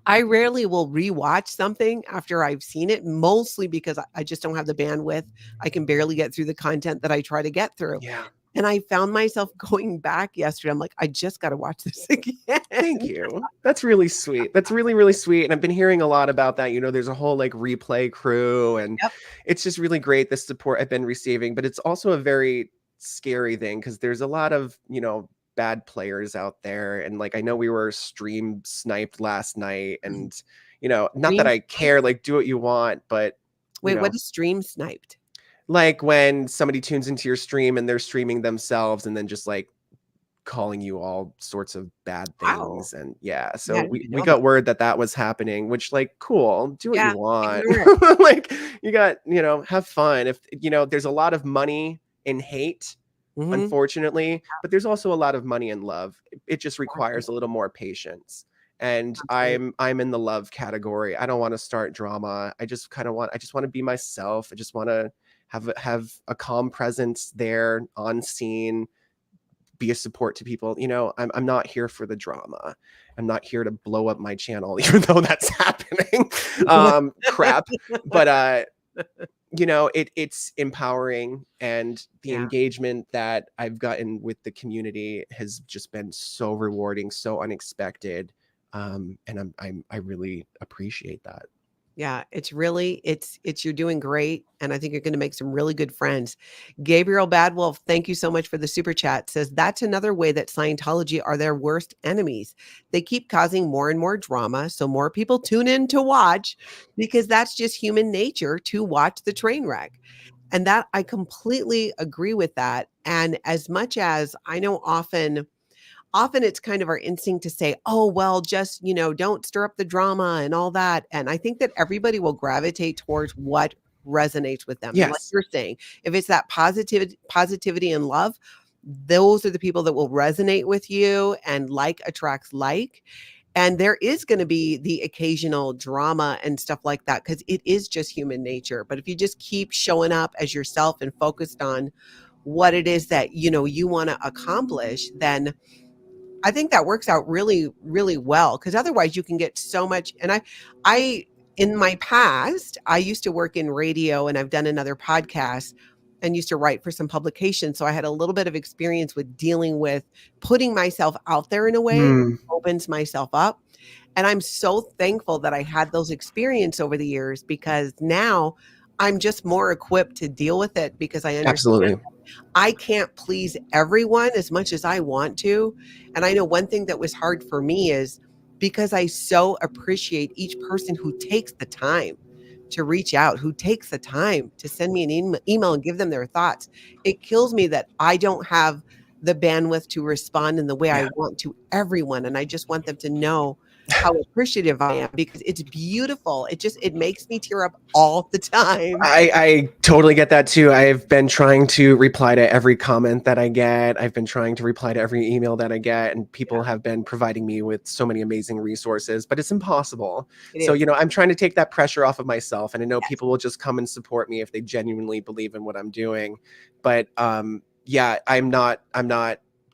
I rarely will rewatch something after I've seen it, mostly because I just don't have the bandwidth. I can barely get through the content that I try to get through. yeah. And I found myself going back yesterday. I'm like, I just got to watch this again. Thank you. That's really sweet. That's really, really sweet. And I've been hearing a lot about that. You know, there's a whole like replay crew, and Yep. it's just really great the support I've been receiving. But it's also a very scary thing because there's a lot of, you know, bad players out there. And like I know we were stream sniped last night, and you know, not that Stream I snipe? care, like do what you want, but you Wait, what know, is stream sniped? like when somebody tunes into your stream and they're streaming themselves and then just like calling you all sorts of bad Wow. things. And yeah, Yeah, I so didn't we even we know that. got word that that was happening, which like cool, do what you Yeah, want. ignore it. Like you got, you know, have fun. If you know, there's a lot of money in hate, Mhm. unfortunately, but there's also a lot of money in love. It just requires a Absolutely, little more patience. And absolutely. I'm in the love category. I don't want to start drama. I just want to be myself. I just want to have a calm presence there on scene, be a support to people. You know, I'm not here for the drama. I'm not here to blow up my channel, even though that's happening. Crap. But you know, it's empowering, and the Yeah. engagement that I've gotten with the community has just been so rewarding, so unexpected. And I really appreciate that. Yeah, it's really it's you're doing great, and I think you're gonna make some really good friends. Gabriel Badwolf, thank you so much for the super chat, says, "That's another way that Scientology are their worst enemies. They keep causing more and more drama, so more people tune in to watch because that's just human nature to watch the train wreck." And that I completely agree with that, and as much as I know often it's kind of our instinct to say, oh, well, just, don't stir up the drama and all that. And I think that everybody will gravitate towards what resonates with them. And like Yes. you're saying, if it's that positivity and love, those are the people that will resonate with you, and like attracts like. And there is going to be the occasional drama and stuff like that because it is just human nature. But if you just keep showing up as yourself and focused on what it is that you want to accomplish, then I think that works out really, really well because otherwise you can get so much. And I, in my past, I used to work in radio and I've done another podcast and used to write for some publications. So I had a little bit of experience with dealing with putting myself out there in a way that Mm, opens myself up. And I'm so thankful that I had those experience over the years because now I'm just more equipped to deal with it because I understand absolutely. I can't please everyone as much as I want to. And I know one thing that was hard for me is because I so appreciate each person who takes the time to reach out, who takes the time to send me an email and give them their thoughts. It kills me that I don't have the bandwidth to respond in the way I Yeah. want to everyone. And I just want them to know how appreciative I am because it's beautiful. It makes me tear up all the time. I totally get that too. I've been trying to reply to every comment that I get. I've been trying to reply to every email that I get, and people have been providing me with so many amazing resources, but it's impossible. It So, is. you know, I'm trying to take that pressure off of myself, and I know Yes. people will just come and support me if they genuinely believe in what I'm doing. But yeah, I'm not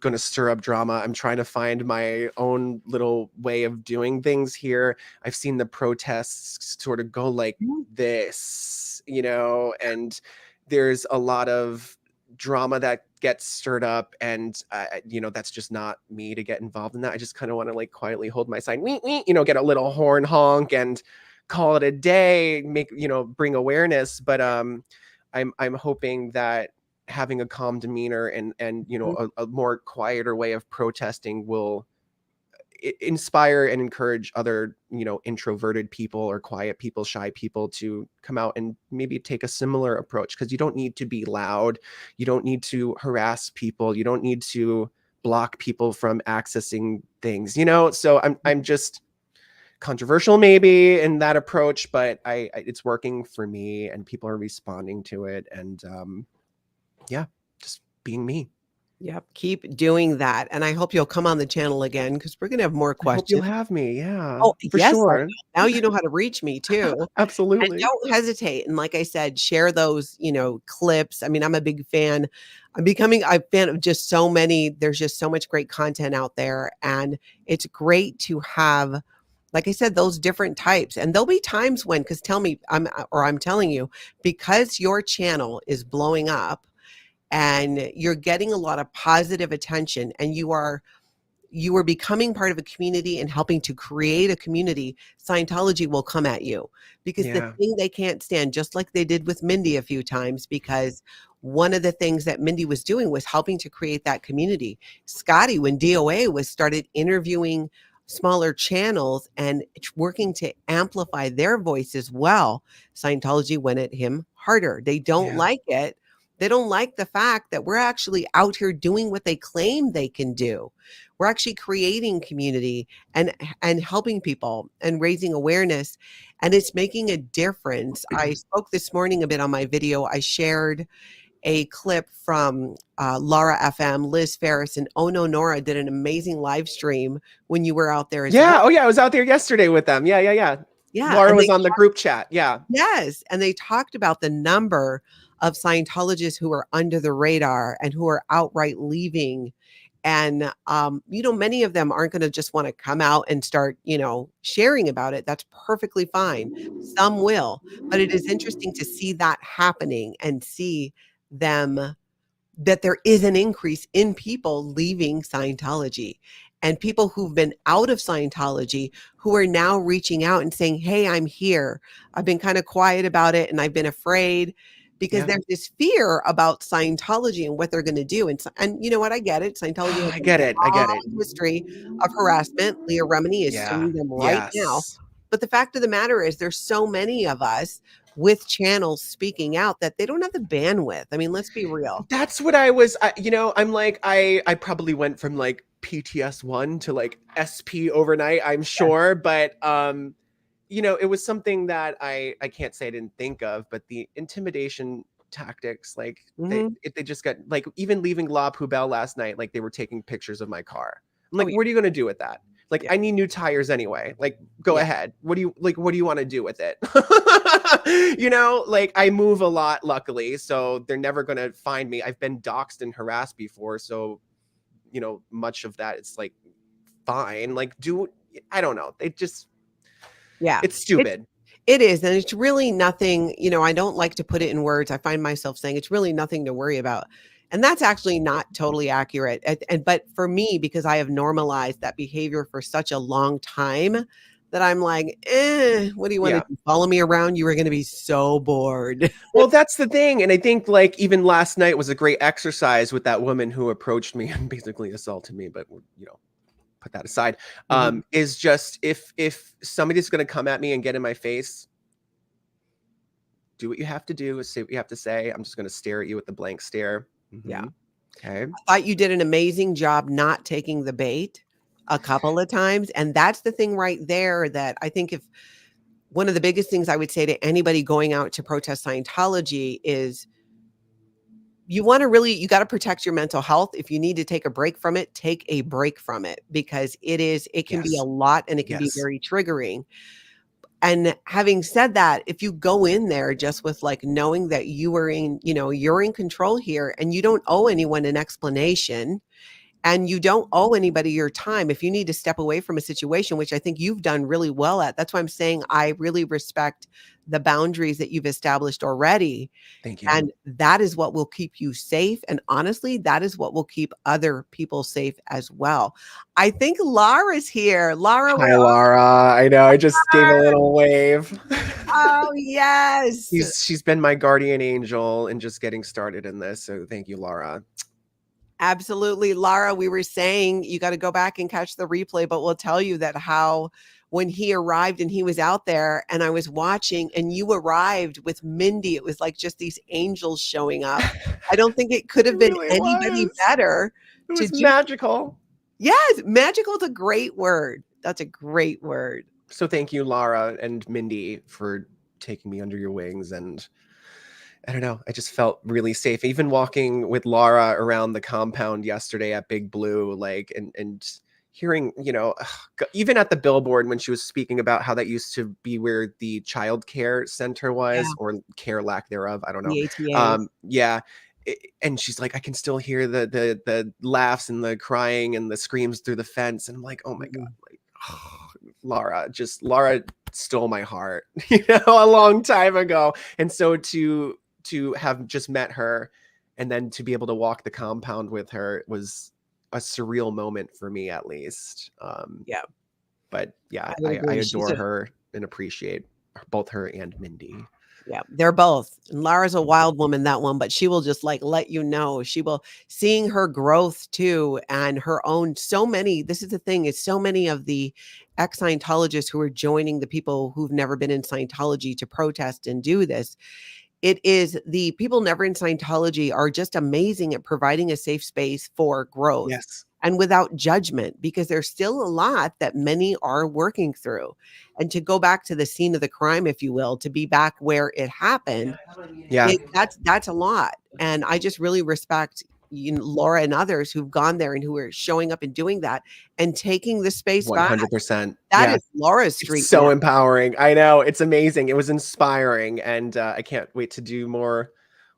going to stir up drama. I'm trying to find my own little way of doing things here. I've seen the protests sort of go like Mhm. this, you know, and there's a lot of drama that gets stirred up, and you know, that's just not me to get involved in that. I just kind of want to like quietly hold my side, you know, get a little horn honk and call it a day, make, you know, bring awareness. But I'm hoping that having a calm demeanor and you know, a more quieter way of protesting will inspire and encourage other, you know, introverted people or quiet people, shy people to come out and maybe take a similar approach, because you don't need to be loud, you don't need to harass people, you don't need to block people from accessing things, you know. So I'm just controversial maybe in that approach, but I it's working for me and people are responding to it. And yeah, just being me. Yep. Keep doing that. And I hope you'll come on the channel again because we're going to have more I hope you'll questions. have me. Yeah, Oh, for yes, I sure. will. Now you know how to reach me too. And Absolutely. don't hesitate. And like I said, share those, clips. I mean, I'm a big fan. I'm becoming a fan of just so many. There's just so much great content out there. And it's great to have, like I said, those different types. And there'll be times when, because I'm telling you, because your channel is blowing up and you're getting a lot of positive attention and you are becoming part of a community and helping to create a community, Scientology will come at you because the Yeah. thing they can't stand, just like they did with Mindy a few times, because one of the things that Mindy was doing was helping to create that community. Scotty, when DOA was started interviewing smaller channels and working to amplify their voice as well, Scientology went at him harder. They don't Yeah. like it. They don't like the fact that we're actually out here doing what they claim they can do. We're actually creating community and helping people and raising awareness, and it's making a difference. I spoke this morning a bit on my video. I shared a clip from Laura FM, Liz Ferris, and Oh No Nora did an amazing live stream when you were out there as well. Yeah. Oh yeah, I was out there yesterday with them. Yeah, yeah, yeah. Yeah, Laura and was on the group chat. Yeah. yes, and they talked about the number of Scientologists who are under the radar and who are outright leaving. And, many of them aren't going to just want to come out and start, sharing about it. That's perfectly fine. Some will, but it is interesting to see that happening and see them that there is an increase in people leaving Scientology and people who've been out of Scientology who are now reaching out and saying, "Hey, I'm here. I've been kind of quiet about it and I've been afraid." Because Yeah. there's this fear about Scientology and what they're going to do. And you know what? I get it. Scientology has I a get it. I get long it. history of harassment. Leah Remini is Yeah. suing them right now. Yes. But the fact of the matter is, there's so many of us with channels speaking out that they don't have the bandwidth. I mean, let's be real. That's what I was, I'm like, I probably went from like PTS1 to like SP overnight, I'm sure, but it was something that I can't say I didn't think of, but the intimidation tactics, like Mhm. they just got like, even leaving La Poubelle last night, like they were taking pictures of my car. I'm Oh, like, yeah. what are you gonna do with that? Like, Yeah. I need new tires anyway. Like, go Yeah. ahead. What do you want to do with it? Like I move a lot, luckily, so they're never gonna find me. I've been doxxed and harassed before, so much of that it's like fine. Like, I don't know. Yeah. It's It stupid. it is, and it's really nothing, I don't like to put it in words. I find myself saying it's really nothing to worry about. And that's actually not totally accurate. But for me, because I have normalized that behavior for such a long time that I'm like, what do you want to Yeah. do? Follow me around? You are going to be so bored. Well, that's the thing. And I think like even last night was a great exercise with that woman who approached me and basically assaulted me, but put that aside. Mhm. Is just if somebody's gonna come at me and get in my face, do what you have to do, say what you have to say. I'm just gonna stare at you with the blank stare. Yeah. Okay. I thought you did an amazing job not taking the bait a couple of times. And that's the thing right there that I think, if one of the biggest things I would say to anybody going out to protest Scientology is, you got to protect your mental health. If you need to take a break from it, take a break from it, because it can be a Yes. lot and it can be Yes. very triggering. And having said that, if you go in there just with like knowing that you're in control here and you don't owe anyone an explanation, and you don't owe anybody your time. If you need to step away from a situation, which I think you've done really well at, that's why I'm saying I really respect the boundaries that you've established already. Thank you. And that is what will keep you safe. And honestly, that is what will keep other people safe as well. I think Laura's here. Laura, Hi, where Laura. I know. I just gave a are little wave. Oh, yes. She's been my guardian angel and just getting started in this. So thank you, Laura. Absolutely. Lara, we were saying you got to go back and catch the replay, but we'll tell you that how when he arrived and he was out there and I was watching and you arrived with Mindy, it was like just these angels showing up. I don't think it could It have been really anybody was. better It to was do. magical. Yes, magical is a great word. That's a great word. So thank you, Laura and Mindy, for taking me under your wings and I don't know. I just felt really safe. Even walking with Laura around the compound yesterday at Big Blue, like, and hearing, even at the billboard when she was speaking about how that used to be where the child care center Yeah, was, or care lack thereof. I don't know. the ATA. Yeah. And she's like, I can still hear the laughs and the crying and the screams through the fence. And I'm like, oh my God, Mhm. like, Laura stole my heart, a long time ago. And so to have just met her and then to be able to walk the compound with her was a surreal moment for me, at least. Yeah, But yeah, I would I agree. She's adore a her and appreciate both her and Mindy. Yeah, they're both. And Lara's a wild woman, that one, but she will just like let you know. She will seeing her growth too and her own so many. This is the thing, is so many of the ex-Scientologists who are joining the people who've never been in Scientology to protest and do this. It is the people never in Scientology are just amazing at providing a safe space for growth Yes. and without judgment, because there's still a lot that many are working through. And to go back to the scene of the crime, if you will, to be back where it happened, Yeah. that's a lot. And I just really respect Laura and others who've gone there and who are showing up and doing that and taking the space back. 100%. That Yeah. is Laura's It's street now. so empowering. I know. It's amazing. It was inspiring. And I can't wait to do more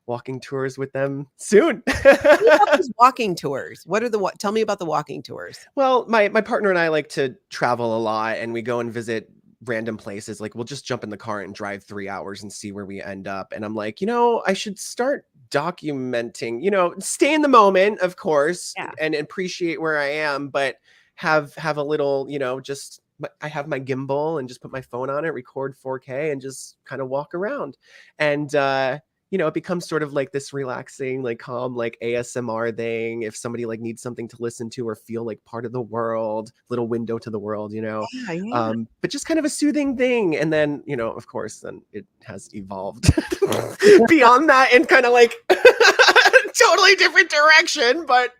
walking tours with them soon. Tell me about these walking tours. What are tell me about the walking tours. Well, my partner and I like to travel a lot, and we go and visit random places. Like, we'll just jump in the car and drive 3 hours and see where we end up. And I'm like, I should start documenting, stay in the moment, of course, Yeah. and appreciate where I am, but have a little, just I have my gimbal and just put my phone on it, record 4K, and just kind of walk around. And it becomes sort of like this relaxing, like calm, like ASMR thing. If somebody like needs something to listen to or feel like part of the world, little window to the world, Yeah, yeah. but just kind of a soothing thing. And then, of course, then it has evolved beyond that in kind of like totally different direction. But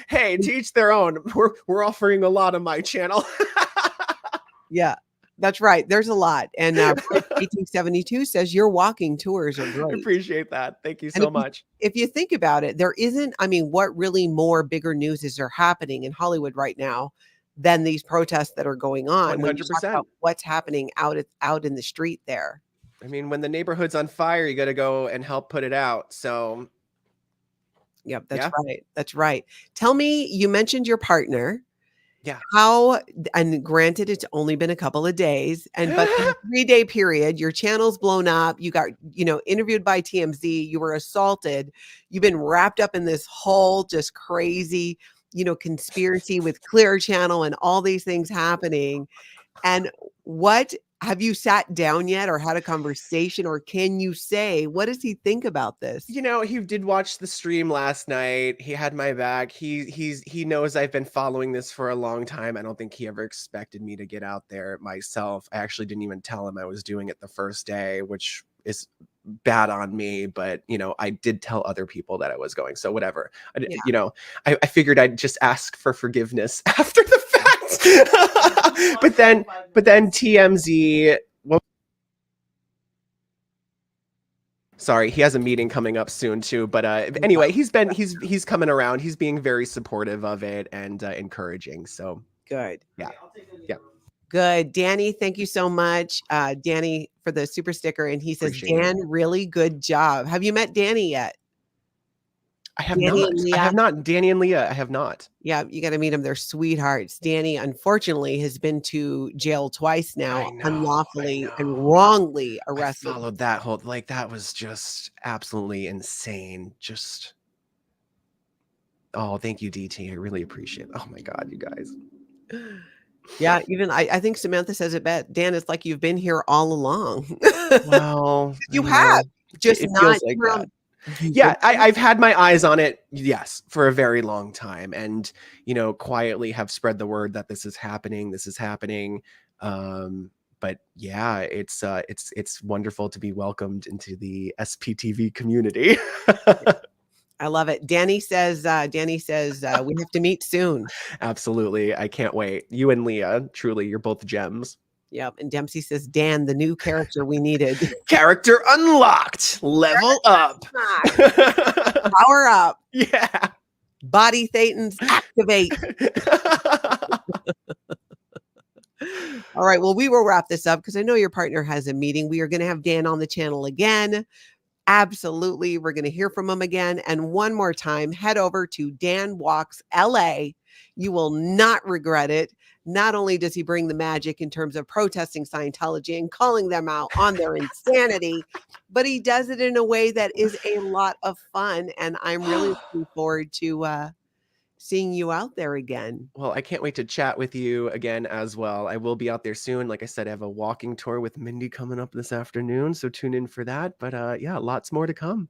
hey, to each their own. We're offering a lot on my channel. Yeah. That's right. There's a lot. And 1872 says your walking tours are great. Appreciate that. Thank you And so much. if you think about it, there isn't, I mean, what really more bigger news is are happening in Hollywood right now than these protests that are going on when you talk 100%. about what's happening out in the street there. I mean, when the neighborhood's on fire, you got to go and help put it out. So, Yep, that's yeah. right. That's right. Tell me, you mentioned your partner. Yeah. How, and granted, it's only been a couple of days, but in a 3-day period, your channel's blown up. You got, interviewed by TMZ. You were assaulted. You've been wrapped up in this whole just crazy, conspiracy with Clear Channel and all these things happening. And what have you sat down yet or had a conversation, or can you say, what does he think about this? He did watch the stream last night. He had my back. He knows I've been following this for a long time. I don't think he ever expected me to get out there myself. I actually didn't even tell him I was doing it the first day, which is bad on me. But, I did tell other people that I was going. So whatever. I figured I'd just ask for forgiveness after the fact. but then TMZ. Well, sorry, he has a meeting coming up soon too. But anyway, he's coming around. He's being very supportive of it and encouraging. So Good. yeah. Good. Danny, thank you so much. Danny, for the super sticker. And he says, Appreciate Dan, really good job. Have you met Danny yet? I have Danny not. and I Leah? have not. Danny and Leah, I have not. Yeah, you got to meet them. They're sweethearts. Danny, unfortunately, has been to jail twice now, unlawfully and wrongly I arrested. followed that whole, that was just absolutely insane. Oh, thank you, DT. I really appreciate it. Oh my God, you guys. Yeah, even I think Samantha says it best. Dan, it's like you've been here all along. Well, You have, just it not feels like that. Yeah, I've had my eyes on it, yes, for a very long time, and quietly have spread the word that this is happening. But yeah, it's wonderful to be welcomed into the SPTV community. I love it. Danny says we have to meet soon. Absolutely, I can't wait. You and Leah, truly, you're both gems. Yep. And Dempsey says, Dan, the new character we needed. Character unlocked. Level up. Power up. Yeah. Body Thetans activate. All right. Well, we will wrap this up because I know your partner has a meeting. We are going to have Dan on the channel again. Absolutely. We're going to hear from him again. And one more time, head over to Dan Walks LA. You will not regret it. Not only does he bring the magic in terms of protesting Scientology and calling them out on their insanity, but he does it in a way that is a lot of fun. And I'm really looking forward to seeing you out there again. Well, I can't wait to chat with you again as well. I will be out there soon. Like I said, I have a walking tour with Mindy coming up this afternoon, so tune in for that. But yeah, lots more to come.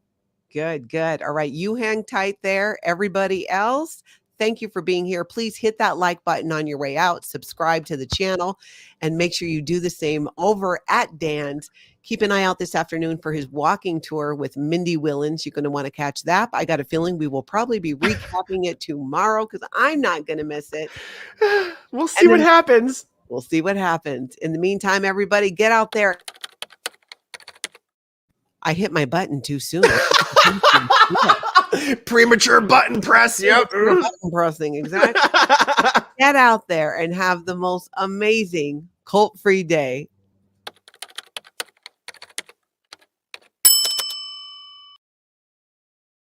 Good, good. All right, you hang tight there. Everybody else, thank you for being here. Please hit that like button on your way out, subscribe to the channel, and make sure you do the same over at Dan's. Keep an eye out this afternoon for his walking tour with Mindy Willens. You're going to want to catch that. I got a feeling we will probably be recapping it tomorrow because I'm not going to miss it. We'll see what happens. We'll see what happens. In the meantime, everybody, get out there. I hit my button too soon. Premature button press. Yep. Button pressing. Exactly. Get out there and have the most amazing cult-free day.